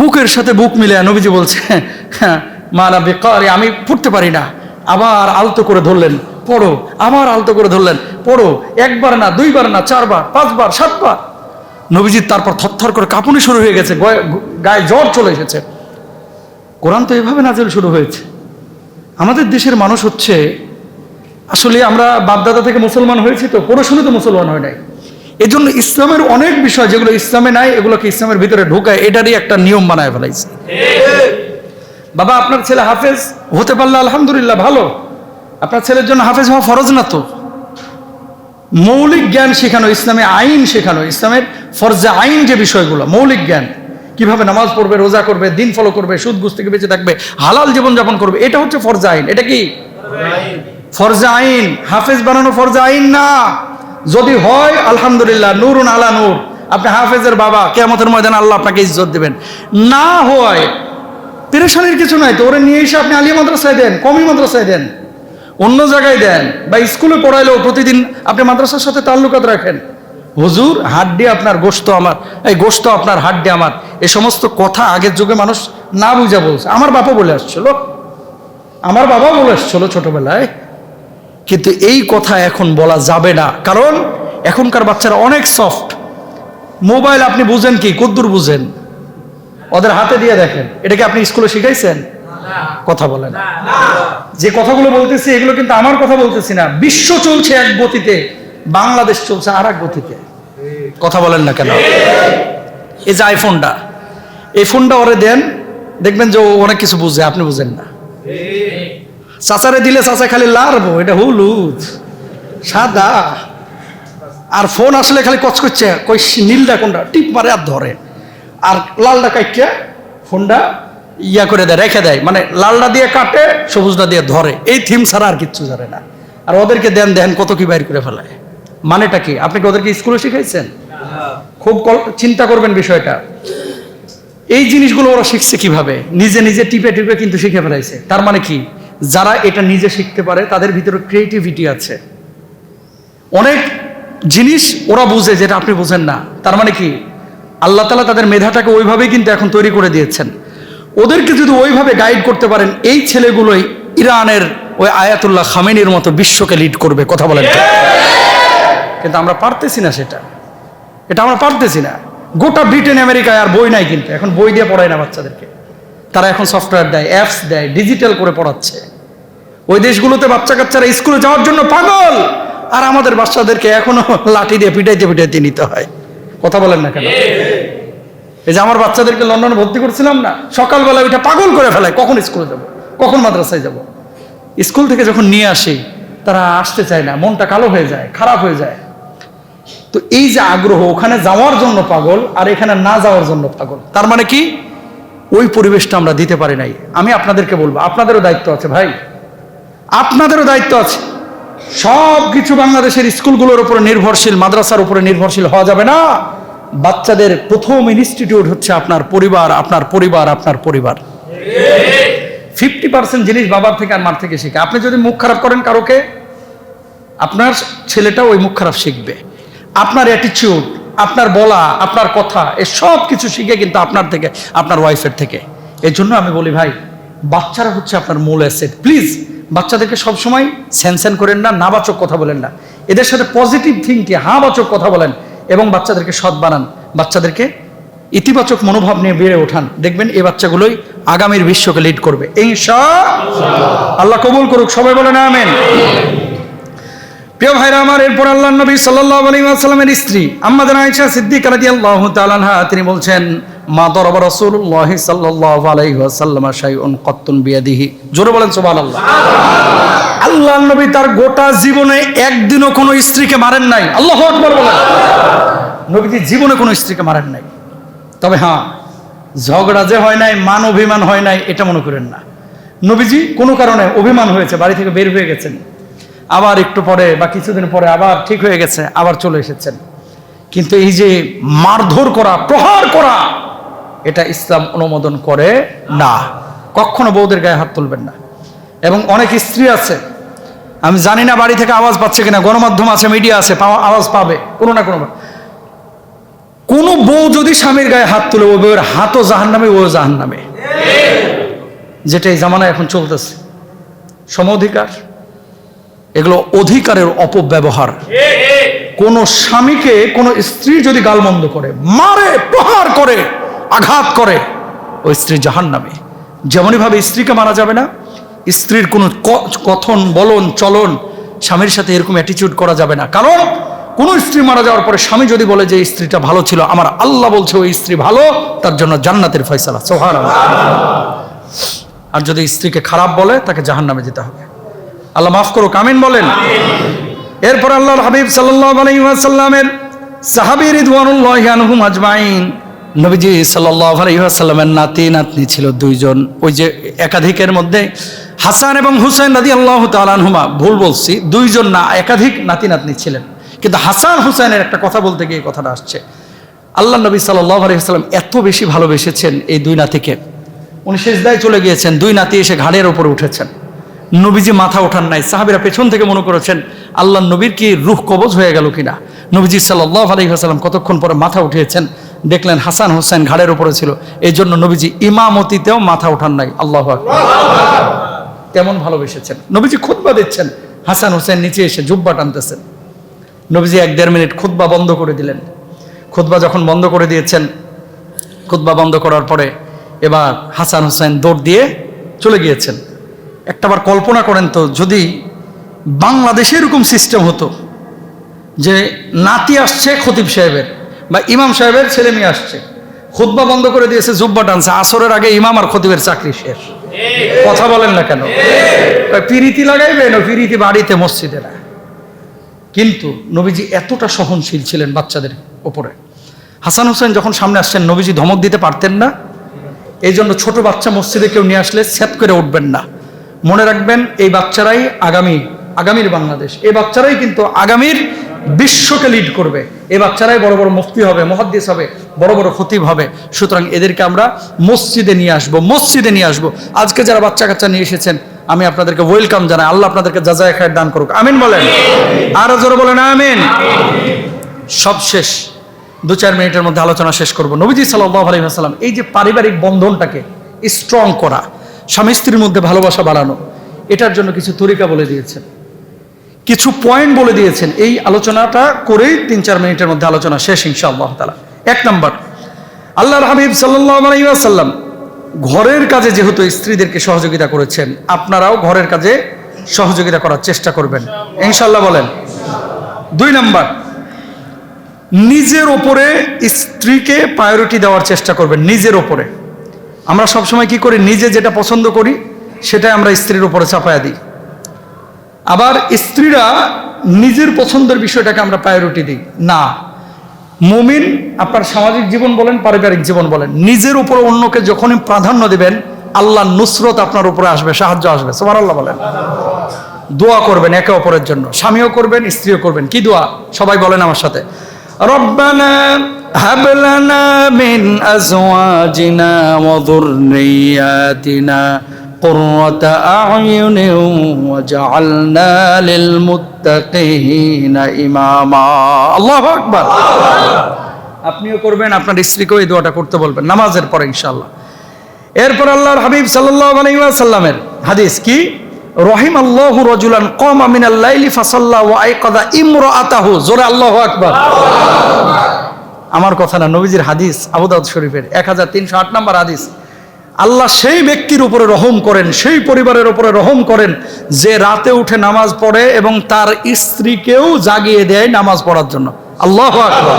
বুকের সাথে বুক মিলে নবীজি বলছে মালা বিকারি, আমি পড়তে পারি না। আবার আলতো করে ধরলেন, পড়ো। আবার আলতো করে ধরলেন, পড়ো। একবার না, দুইবার না, চারবার, পাঁচবার, সাতবার। নবীজির তারপর থরথর করে কাঁপুনি শুরু হয়ে গেছে, গায়ে জ্বর চলে এসেছে। কোরআন তো এভাবে নাজিল শুরু হয়েছে। আমাদের দেশের মানুষ হচ্ছে, আসলে আমরা বাপদাদা থেকে মুসলমান হয়েছি, তো পড়াশুনে তো মুসলমান হয় নাই। এজন্য ইসলামের অনেক বিষয় যেগুলো ইসলামে নাই, এগুলোকে ইসলামের ভিতরে ঢোকায়, এটারই একটা নিয়ম বানায় ফেলাইছে। বাবা আপনার ছেলে হাফেজ হতে পারলে আলহামদুলিল্লাহ ভালো, আপনার ছেলের জন্য হাফেজ হওয়া ফরজ না তো। মৌলিক জ্ঞান শেখানো, ইসলামে আইন শেখানো, ইসলামের ফরজে আইন যে বিষয়গুলো, মৌলিক জ্ঞান, কিভাবে নামাজ পড়বে, রোজা করবে, দিন ফলো করবে, সুদ ঘুষ থেকে বেঁচে থাকবে, হালাল জীবনযাপন করবে, এটা হচ্ছে ফরজে আইন। এটা কি ফরজে আইন? হাফেজ বানানো ফরজে আইন না। যদি হয় আলহামদুলিল্লাহ, নূরুন আলা নূর, আপনি হাফেজের বাবা, কিয়ামতের ময়দানে আল্লাহ আপনাকে ইজ্জত দিবেন। না হয় পেরেশানির কিছু নাই তো, ওরে নিয়ে এসে আপনি আলিয়া মাদ্রাসায় দেন, কওমি মাদ্রাসায় দেন। অন্য জায়গায় দেন, বা স্কুলে পড়াইলেও প্রতিদিন আপনি মাদ্রাসার সাথে তাল্লুকাত রাখেন। হুজুর হাড্ডি আপনার, গোশত আমার, এই গোশত আপনার, হাড্ডি আমার, এই সমস্ত কথা আগের যুগে মানুষ না বুঝা বলছে। আমার বাবা বলে আসছিল, আমার বাবা বলে আসছিল ছোটবেলায়, কিন্তু এই কথা এখন বলা যাবে না, কারণ এখনকার বাচ্চারা অনেক সফট। মোবাইল আপনি বুঝেন কি, কদ্দুর বুঝেন? ওদের হাতে দিয়ে দেখেন। এটাকে আপনি স্কুলে শিখাইছেন? কথা বলেন। যে কথাগুলো বলতেছি এগুলো কিন্তু আমার কথা বলতেছি না। বিশ্ব চলছে এক গতিতে, বাংলাদেশ চলছে আর এক গতিতে। কথা বলেন না কেন? এই যে আইফোনটা, এই ফোনটা ওরে দেন, দেখবেন যে ও অনেক কিছু বুঝে, আপনি বুঝেন না। চাচারে দিলে চাচা খালি লারবো, এটা হলুদ সাদা, আর ফোন আসলে খালি কচ করছে, কই নীলটা কোনটা, টিপ মারে আর ধরে, আর লালটা কাটছে ফোনটা ইয়া করে দেয়, রেখে দেয়, মানে লালটা দিয়ে কাটে, সবুজটা দিয়ে ধরে। এই থিম ছাড়া আর কিচ্ছু জানে না। আর ওদেরকে দেন দেখেন কত কি বাইর করে ফেলায়। মানেটা কি? আপনি কি ওদেরকে স্কুলে শিখাইছেন? খুব চিন্তা করবেন বিষয়টা। এই জিনিসগুলো ওরা শিখছে কিভাবে? নিজে নিজে টিপে টিপে কিন্তু শিখে ফেলাইছে। তার মানে কি, যারা এটা নিজে শিখতে পারে তাদের ভিতরে ক্রিয়েটিভিটি আছে। অনেক জিনিস ওরা বুঝে যেটা আপনি বুঝেন না। তার মানে কি, আল্লাহ তাআলা তাদের মেধাটাকে ওইভাবেই কিন্তু এখন তৈরি করে দিয়েছেন। ওদেরকে যদি ওইভাবে গাইড করতে পারেন, এই ছেলেগুলোই ইরানের ওই আয়াতুল্লাহ খামেনির মতো বিশ্বকে লিড করবে। কথা বলেন। কিন্তু আমরা পারতেছি না সেটা, এটা আমরা পারতেছি না। গোটা ব্রিটেন আমেরিকায় আর বই নাই, কিন্তু এখন বই দিয়ে পড়ায় না বাচ্চাদেরকে। তারা এখন সফটওয়্যার দেয়, অ্যাপস দেয়, ডিজিটাল করে পড়াচ্ছে। ওই দেশগুলোতে বাচ্চা কাচ্চারা স্কুলে যাওয়ার জন্য পাগল, আর আমাদের বাচ্চাদেরকে এখনো লাঠি দিয়ে পিটাইতে পিটাইতে নিতে হয়। কথা বলেন না কেন? এই যে আমার বাচ্চাদেরকে লন্ডনে ভর্তি করছিলাম না, সকালবেলা ওইটা পাগল করে ফেলায়, কখন স্কুলে যাব, কখন মাদ্রাসায় যাব। স্কুল থেকে যখন নিয়ে আসি তারা আসতে চায় না, মনটা কালো হয়ে যায়, খারাপ হয়ে যায়। তো এই যে আগ্রহ, ওখানে যাওয়ার জন্য পাগল আর এখানে না যাওয়ার জন্য পাগল। তার মানে কি, ওই পরিবেশটা আমরা দিতে পারি নাই। আমি আপনাদেরকে বলবো, আপনাদেরও দায়িত্ব আছে ভাই, আপনাদেরও দায়িত্ব আছে। সব কিছু বাংলাদেশের স্কুলগুলোর উপরে নির্ভরশীল, মাদ্রাসার উপরে নির্ভরশীল হওয়া যাবে না। বাচ্চাদের প্রথম ইনস্টিটিউট হচ্ছে আপনার পরিবার, আপনার পরিবার, আপনার পরিবার। 50% জিনিস বাবার থেকে আর মার থেকে শিখে। আপনি যদি মুখ খারাপ করেন কারোকে, আপনার ছেলেটা ওই মুখ খারাপ শিখবে। আপনার অ্যাটিটিউড, আপনার বলা, আপনার কথা, এ সব কিছু শিখে কিন্তু আপনার থেকে, আপনার ওয়াইফের থেকে। এর জন্য আমি বলি ভাই, বাচ্চারা হচ্ছে আপনার মূল অ্যাসেট। প্লিজ বাচ্চাদেরকে সবসময় স্যানস্যান করেন না, নাবাচক কথা বলেন না। এদের সাথে পজিটিভ থিঙ্কিং, হাবাচক কথা বলেন, এবং বাচ্চাদেরকে সৎ বানান, বাচ্চাদেরকে ইতিবাচক মনোভাব নিয়ে বেড়ে ওঠান। দেখবেন এই বাচ্চাগুলোই আগামীর বিশ্বকে লিড করবে ইনশাআল্লাহ। আল্লাহ কবুল করুক, সবাই বলেন আমিন। প্রিয় ভাইরা আমার, এরপর আল্লাহর নবী সাল্লাল্লাহু আলাইহি ওয়াসাল্লামের স্ত্রী আম্মা জানা আয়েশা সিদ্দিকা রাদিয়াল্লাহু তাআলা আনহা, তিনি বলছেন, মা দরাবা রাসূলুল্লাহ সাল্লাল্লাহু আলাইহি ওয়াসাল্লাম শাইউন কাত্তুন বিয়াদিহি। জোরে বলেন সুবহানাল্লাহ। আল্লাহর নবী তার গোটা জীবনে একদিনও কোনো স্ত্রীকে মারেন নাই। আল্লাহু আকবার বলেন। নবীজি জীবনে কোনো স্ত্রীকে মারেন নাই। তবে হ্যাঁ, ঝগড়া যে হয় নাই, মান অভিমান হয় নাই, এটা মনে করেন না। নবীজি কোনো কারণে অভিমান হয়েছে, বাড়ি থেকে বের হয়ে গেছেন, আবার একটু পরে বা কিছুদিন পরে আবার ঠিক হয়ে গেছে, আবার চলে এসেছেন। কিন্তু এই যে মারধর করা, প্রহার করা, এটা ইসলাম অনুমোদন করে না। কখনো বউদের গায়ে হাত তুলবেন না। এবং অনেক স্ত্রী আছে, আমি জানি না বাড়ি থেকে আওয়াজ পাচ্ছে কিনা, গণমাধ্যম আছে, মিডিয়া আছে, আওয়াজ পাবে কোনো না কোনো। কোন বউ যদি স্বামীর গায়ে হাত তুলে, ওই বউয়ের হাতও জাহান্নামে, ও জাহান্নামে। যেটা এই জামানায় এখন চলতেছে, সম অধিকার, এগুলো অধিকারের অপব্যবহার। কোন স্বামীকে কোন স্ত্রী যদি গালমন্দ করে, মারে, প্রহার করে, আঘাত করে, ওই স্ত্রী জাহান্নামে। যেমনই ভাবে স্ত্রীকে মারা যাবে না, স্ত্রীর কোনো কথন, বলন, চলন স্বামীর সাথে এরকম অ্যাটিটিউড করা যাবে না। কারণ কোন স্ত্রী মারা যাওয়ার পরে স্বামী যদি বলে যে স্ত্রীটা ভালো ছিল, আমার আল্লাহ বলছে ওই স্ত্রী ভালো, তার জন্য জান্নাতের ফয়সালা, সুবহানাল্লাহ। আর যদি স্ত্রীকে খারাপ বলে, তাকে জাহান্নামে যেতে হবে। আল্লাহ মাফ করুক, আমিন বলেন। এরপর আল্লাহর হাবিব সাল্লাল্লাহু আলাইহি ওয়াসাল্লামের সাহাবী রিদওয়ানুল্লাহি আনহুম আজমাইন, নবীজি সাল্লাল্লাহু আলাইহি ওয়াসাল্লামের নাতি নাতনি ছিল দুইজন। ওই যে একাধিকের মধ্যে হাসান এবং হুসাইন রাদিয়াল্লাহু তাআলা আনহুমা, ভুল বলছি, দুইজন না, একাধিক নাতি নাতনি ছিলেন। কিন্তু হাসান হুসাইনের একটা কথা বলতে গিয়ে কথাটা আসছে। আল্লাহ নবী সাল্লাল্লাহু আলাইহি ওয়াসাল্লাম এত বেশি ভালোবেসেছেন এই দুই নাতিকে, উনি সিজদায় চলে গিয়েছেন, দুই নাতি এসে ঘাড়ের উপরে উঠেছেন। নবীজি মাথা ওঠান নাই। সাহাবীরা পেছন থেকে মনে করেছেন আল্লাহ নবীর কি রূহ কবজ হয়ে গেল কিনা। নবীজি সাল্লাল্লাহু আলাইহি ওয়াসাল্লাম কতক্ষণ পরে মাথা উঠিয়েছেন, দেখলেন হাসান হোসেন ঘাড়ের উপরে ছিল, এই জন্য নবীজি ইমামতিতেও মাথা ওঠান নাই। আল্লাহু আকবার। তেমন ভালোবেসেছেন। নবীজি খুতবা দিচ্ছেন, হাসান হোসেন নিচে এসে জুব্বা টানতেছেন। নবীজি 1-1.5 মিনিট খুতবা বন্ধ করে দিলেন। খুতবা যখন বন্ধ করে দিয়েছেন, খুতবা বন্ধ করার পরে এবার হাসান হোসেন দৌড় দিয়ে চলে গিয়েছেন। একটাবার কল্পনা করেন তো, যদি বাংলাদেশে এরকম সিস্টেম হতো যে নাতি আসছে খতিব সাহেবের বা ইমাম সাহেবের ছেলে মেয়ে আসছে, খুতবা বন্ধ করে দিয়েছে, জুব্বা টানছে, আসরের আগে ইমাম আর খতিবের চাকরি শেষ। কথা বলেন না কেন? পিরিতি লাগাইবেন, পিরিতি বাড়িতে মসজিদে না। কিন্তু নবীজি এতটা সহনশীল ছিলেন বাচ্চাদের উপরে। হাসান হোসেন যখন সামনে আসছেন, নবীজি ধমক দিতে পারতেন না। এই জন্য ছোট বাচ্চা মসজিদে কেউ নিয়ে আসলে সেট করে উঠবেন না। মনে রাখবেন, এই বাচ্চারাই আগামীর বাংলাদেশ, এই বাচ্চারাই কিন্তু আগামীর বিশ্বকে লিড করবে। এই বাচ্চারাই বড় বড় মুফতি হবে, মুহাদ্দিস হবে, বড় বড় খতিব হবে। সুতরাং এদেরকে আমরা মসজিদে নিয়ে আসবো। আজকে যারা বাচ্চা কাচ্চা নিয়ে এসেছেন, আমি আপনাদেরকে ওয়েলকাম জানাই। আল্লাহ আপনাদেরকে জাযায়ে খায়ের দান করুক। আমিন বলেন, আরো জোরে বলেন আমিন। সব শেষ, 2-4 মিনিটের মধ্যে আলোচনা শেষ করব। নবীজি সাল্লাল্লাহু আলাইহি ওয়াসাল্লাম এই যে পারিবারিক বন্ধনটাকে স্ট্রং করা, স্বামী স্ত্রীর মধ্যে ভালোবাসা বাড়ানো, এটার জন্য কিছু তরিকা বলে দিয়েছেন, কিছু পয়েন্ট বলে দিয়েছেন। এই আলোচনাটা করেই 3-4 মিনিটের মধ্যে আলোচনা শেষ ইনশাআল্লাহ তাআলা। 1 নাম্বার, আল্লাহর হাবিব সাল্লাল্লাহু আলাইহি ওয়াসাল্লাম ঘরের কাজে যেহেতু স্ত্রীদেরকে সহযোগিতা করেছেন, আপনারাও ঘরের কাজে সহযোগিতা করার চেষ্টা করবেন ইনশাআল্লাহ বলেন। 2 নাম্বার, নিজের ওপরে স্ত্রীকে প্রায়োরিটি দেওয়ার চেষ্টা করবেন। নিজের ওপরে আমরা সবসময় কি করি, নিজে যেটা পছন্দ করি সেটাই আমরা স্ত্রীর উপরে চাপায়া দিই। আবার স্ত্রীরা নিজের পছন্দের বিষয়টাকে আমরা প্রায়োরিটি দিই না। মুমিন আপনার সামাজিক জীবন বলেন, পারিবারিক জীবন বলেন, নিজের উপর অন্যকে যখনই প্রাধান্য দিবেন, আল্লাহর নুসরত আপনার উপরে আসবে, সাহায্য আসবে। সুবহানাল্লাহ বলেন। দোয়া করবেন একে অপরের জন্য, স্বামীও করবেন, স্ত্রীও করবেন। কি দোয়া? সবাই বলেন আমার সাথে, রব্বানা হাব লানা মিন আজওয়াজিনা ওয়া যুররিয়াতিনা কুররাতা আ'য়ুনিন ওয়াজআলনা লিল মুত্তাকিনা ইমামা। আল্লাহু আকবার। আপনিও করবেন, আপনার স্ত্রীকেও এই দোয়াটা করতে বলবেন নামাজের পরে ইনশাআল্লাহ। এরপর আল্লাহর হাবিব সাল্লাল্লাহু আলাইহি ওয়াসাল্লামের হাদিস কি, রহিমাল্লাহু রাজুলান কামা মিনাল লাইলি ফাসাল্লা ওয়া আইকাযা ইমরাআতাহু। জোরে আল্লাহু আকবার। আমার কথা না, নবীজির হাদিস, আবু দাউদ শরীফের 1308 নম্বর হাদিস। আল্লাহ সেই ব্যক্তির উপরে রহম করেন, সেই পরিবারের উপরে রহম করেন যে রাতে উঠে নামাজ পড়ে এবং তার স্ত্রীকেও জাগিয়ে দেয় নামাজ পড়ার জন্য। আল্লাহু আকবার।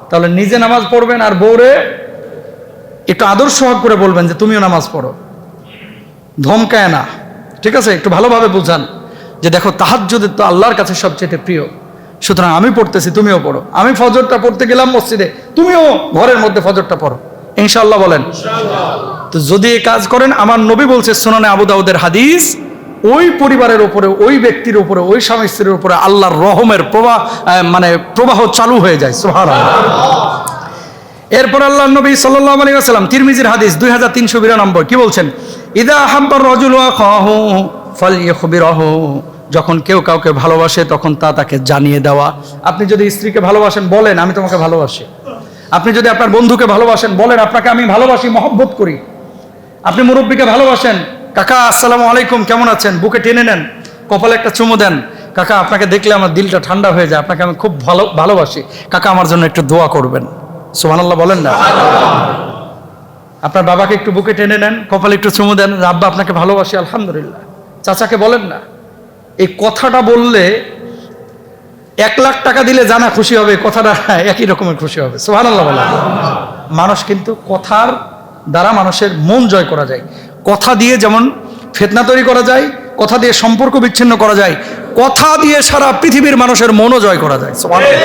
তাহলে নিজে নামাজ পড়বেন আর বউরে একটু আদর্শ করে বলবেন যে তুমিও নামাজ পড়ো, ধমকায় না, ঠিক আছে? একটু ভালোভাবে বুঝান যে দেখো তাহাজ্জুদ তো আল্লাহর কাছে সবচেয়ে প্রিয়, সুতরাং আমি পড়তেছি, তুমিও পড়ো। আমি ফজরটা পড়তে গেলাম মসজিদে, তুমিও ঘরের মধ্যে ফজরটা পড়ো ইনশাআল্লাহ বলেন। তো যদি এই কাজ করেন, আমার নবী বলছে সুনানে আবু দাউদের হাদিস, ওই পরিবারের উপরে, ওই ব্যক্তির উপরে, ওই স্বামী স্ত্রীর উপরে আল্লাহর রহমের প্রবাহ চালু হয়ে যায়। সুবহানাল্লাহ। এরপর আল্লাহর নবী সাল্লাল্লাহু আলাইহি ওয়াসাল্লাম তিরমিজির হাদিস 2392 কি বলছেন, ইদা হাব্বার রাজুলু আখাহু ফালইখবিরহু। যখন কেউ কাউকে ভালোবাসে তখন তাকে জানিয়ে দেওয়া। আপনি যদি স্ত্রীকে ভালোবাসেন, বলেন আমি তোমাকে ভালোবাসি। আপনি যদি আপনার বন্ধুকে ভালোবাসেন, বলেন আপনাকে আমি ভালোবাসি, মহব্বত করি। আপনি মুরব্বীকে ভালোবাসেন, কাকা আসসালামু আলাইকুম, কেমন আছেন, বুকে টেনে নেন, কপালে একটা চুমু দেন, কাকা আপনাকে দেখলে আমার দিলটা ঠান্ডা হয়ে যায়, আপনাকে আমি খুব ভালোবাসি, কাকা আমার জন্য একটু দোয়া করবেন। সুবহানাল্লাহ বলেন না। আপনার বাবাকে একটু বুকে টেনে নেন, কপালে একটু চুমু দেন, আব্বা আপনাকে ভালোবাসি, আলহামদুলিল্লাহ। চাচাকে বলেন না। এই কথাটা বললে 1 লাখ টাকা দিলে জানা খুশি হবে, কথাটা একই রকমের খুশি হবে। সুবহানাল্লাহ বলেন। মানুষ কিন্তু কথার দ্বারা মানুষের মন জয় করা যায়। কথা দিয়ে যেমন ফিতনা তৈরি করা যায়, কথা দিয়ে সম্পর্ক বিচ্ছিন্ন করা যায়, কথা দিয়ে সারা পৃথিবীর মানুষের মনও জয় করা যায়। সুবহানাল্লাহ।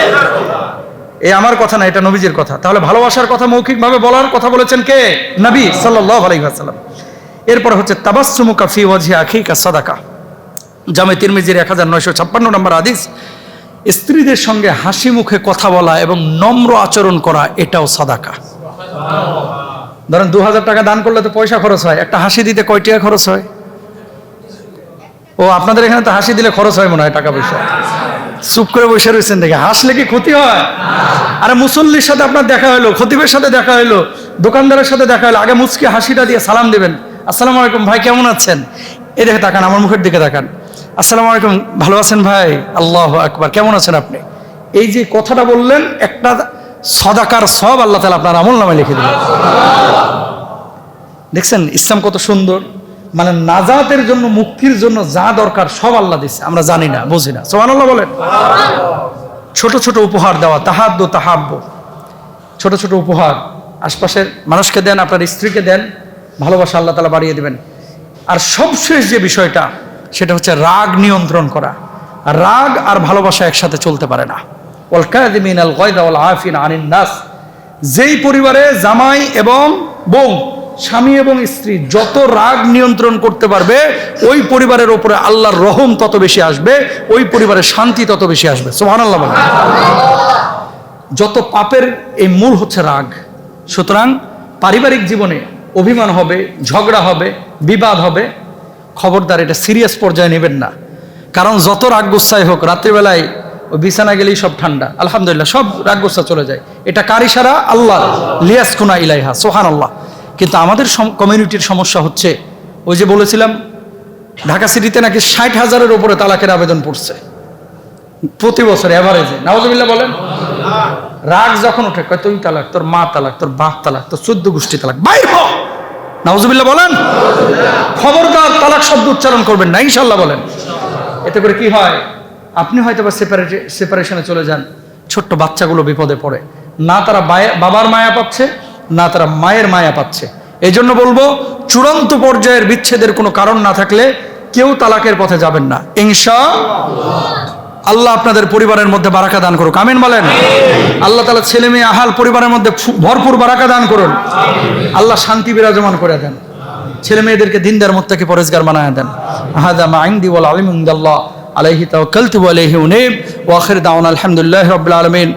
এই আমার কথা না, এটা নবীজির কথা। তাহলে ভালোবাসার কথা মৌখিকভাবে বলার কথা বলেছেন কে? নবী সাল্লাল্লাহু আলাইহি ওয়াসাল্লাম। এরপরে হচ্ছে তাবাসসুমুকা ফি ওয়াজহি আখিকা সাদাকা। জামে তিরমিজির 1956 নম্বর হাদিস। স্ত্রীদের সঙ্গে হাসি মুখে কথা বলা এবং নম্র আচরণ করা, এটাও সাদাকা। ধরেন 2000 টাকা দান করলে তো পয়সা খরচ হয়, একটা হাসি দিতে কয় টাকা খরচ হয়? ও আপনাদের এখানে তো হাসি দিলে খরচ হয় মনে হয় টাকা পয়সা, চুপ করে বসে রয়েছেন দেখে, হাসলে কি ক্ষতি হয়? আরে মুসল্লির সাথে আপনার দেখা হলো, খতিবের সাথে দেখা হলো, দোকানদারের সাথে দেখা হলো, আগে মুচকি হাসিটা দিয়ে সালাম দিবেন, আসসালামু আলাইকুম ভাই কেমন আছেন, এই দেখে তাকান, আমার মুখের দিকে তাকান, আসসালামু আলাইকুম ভালো আছেন ভাই, আল্লাহু আকবার কেমন আছেন আপনি, এই যে কথাটা বললেন একটা সদাকার সব আল্লাহ তাআলা আপনার আমলনামায় লিখে দিলেন। দেখছেন ইসলাম কত সুন্দর, মানে নাজাতের জন্য, মুক্তির জন্য যা দরকার সব আল্লাহ দিচ্ছে, আমরা জানি না, বুঝি না। সুবহানাল্লাহ বলেন। ছোট ছোট উপহার দেওয়া, তাহাদ্দু তাহাব্বু, ছোট ছোট উপহার আশপাশের মানুষকে দেন, আপনার স্ত্রীকে দেন, ভালোবাসা আল্লাহ তাআলা বাড়িয়ে দিবেন। আর সবশেষ যে বিষয়টা সেটা হচ্ছে রাগ নিয়ন্ত্রণ করা। রাগ আর ভালোবাসা একসাথে চলতে পারে না। ওয়াল কাযিমিনাল গায়যা ওয়াল আফিনা আনিন নাস, যেই পরিবারে জামাই এবং বউ, স্বামী এবং স্ত্রী যত রাগ নিয়ন্ত্রণ করতে পারবে, ওই পরিবারের উপরে আল্লাহর রহম তত বেশি আসবে, ওই পরিবারের শান্তি তত বেশি আসবে। সুবহানাল্লাহ বলেন। যত পাপের এই মূল হচ্ছে রাগ। সুতরাং পারিবারিক জীবনে অভিমান হবে, ঝগড়া হবে, বিবাদ হবে, খবরদার এটা সিরিয়াস পর্যায়ে নেবেন না। কারণ যত রাগ গুসাই হোক, রাত্রিবেলায় ওই বিছানা গেলেই সব ঠান্ডা, আলহামদুলিল্লাহ সব রাগ গুসা চলে যায়। এটা কার ইশারা? আল্লাহ। লিয়াসকুনা ইলাইহা, সুবহানাল্লাহ। কিন্তু আমাদের কমিউনিটির সমস্যা হচ্ছে, ওই যে বলেছিলাম ঢাকা সিটিতে নাকি 60,000-এর উপরে তালাকের আবেদন পড়ছে প্রতি বছর এভারেজে। নাউজুবিল্লাহ বলেন। রাগ যখন ওঠে কয় তুই তালাক, তোর মা তালাক, তোর বাপ তালাক, তোর 14 গোষ্ঠী তালাক, বাইর হ। নাউজুবিল্লাহ বলেন। খবরদার তালাক শব্দ উচ্চারণ করবেন না, ইনশাআল্লাহ বলেন। এতে করে কি হয়, আপনি হয়তো বা সেপারেশনে চলে যান, ছোট্ট বাচ্চাগুলো বিপদে পড়ে, না তারা বাবার মায়া পাচ্ছে, না তারা মায়ের মায়া পাচ্ছে। এই জন্য বলবো, চূড়ান্ত পর্যায়ের বিচ্ছেদের কোনো কারণ না থাকলে কেউ তালাকের পথে যাবেন না ইনশাআল্লাহ। আল্লাহ আপনাদের পরিবারের মধ্যে বারাকা দান করুক, আমিন বলেন। আল্লাহ তাআলা ছেলে মেয়ে আহাল পরিবারের মধ্যে ভরপুর বারাকা দান করুন। আল্লাহ শান্তি বিরাজমান করে দেন, ছেলে মেয়েদেরকে দিনদার মুত্তাকি পরেজগার বানায় দেন। হাদা মা ইনদি ওয়াল ইলমু ইনদাল্লাহ আলাইহি তাওয়াক্কালতু ওয়া আলাইহি উনীব ওয়া আখির দাওয়ানা আলহামদুলিল্লাহি রাব্বিল আলামিন।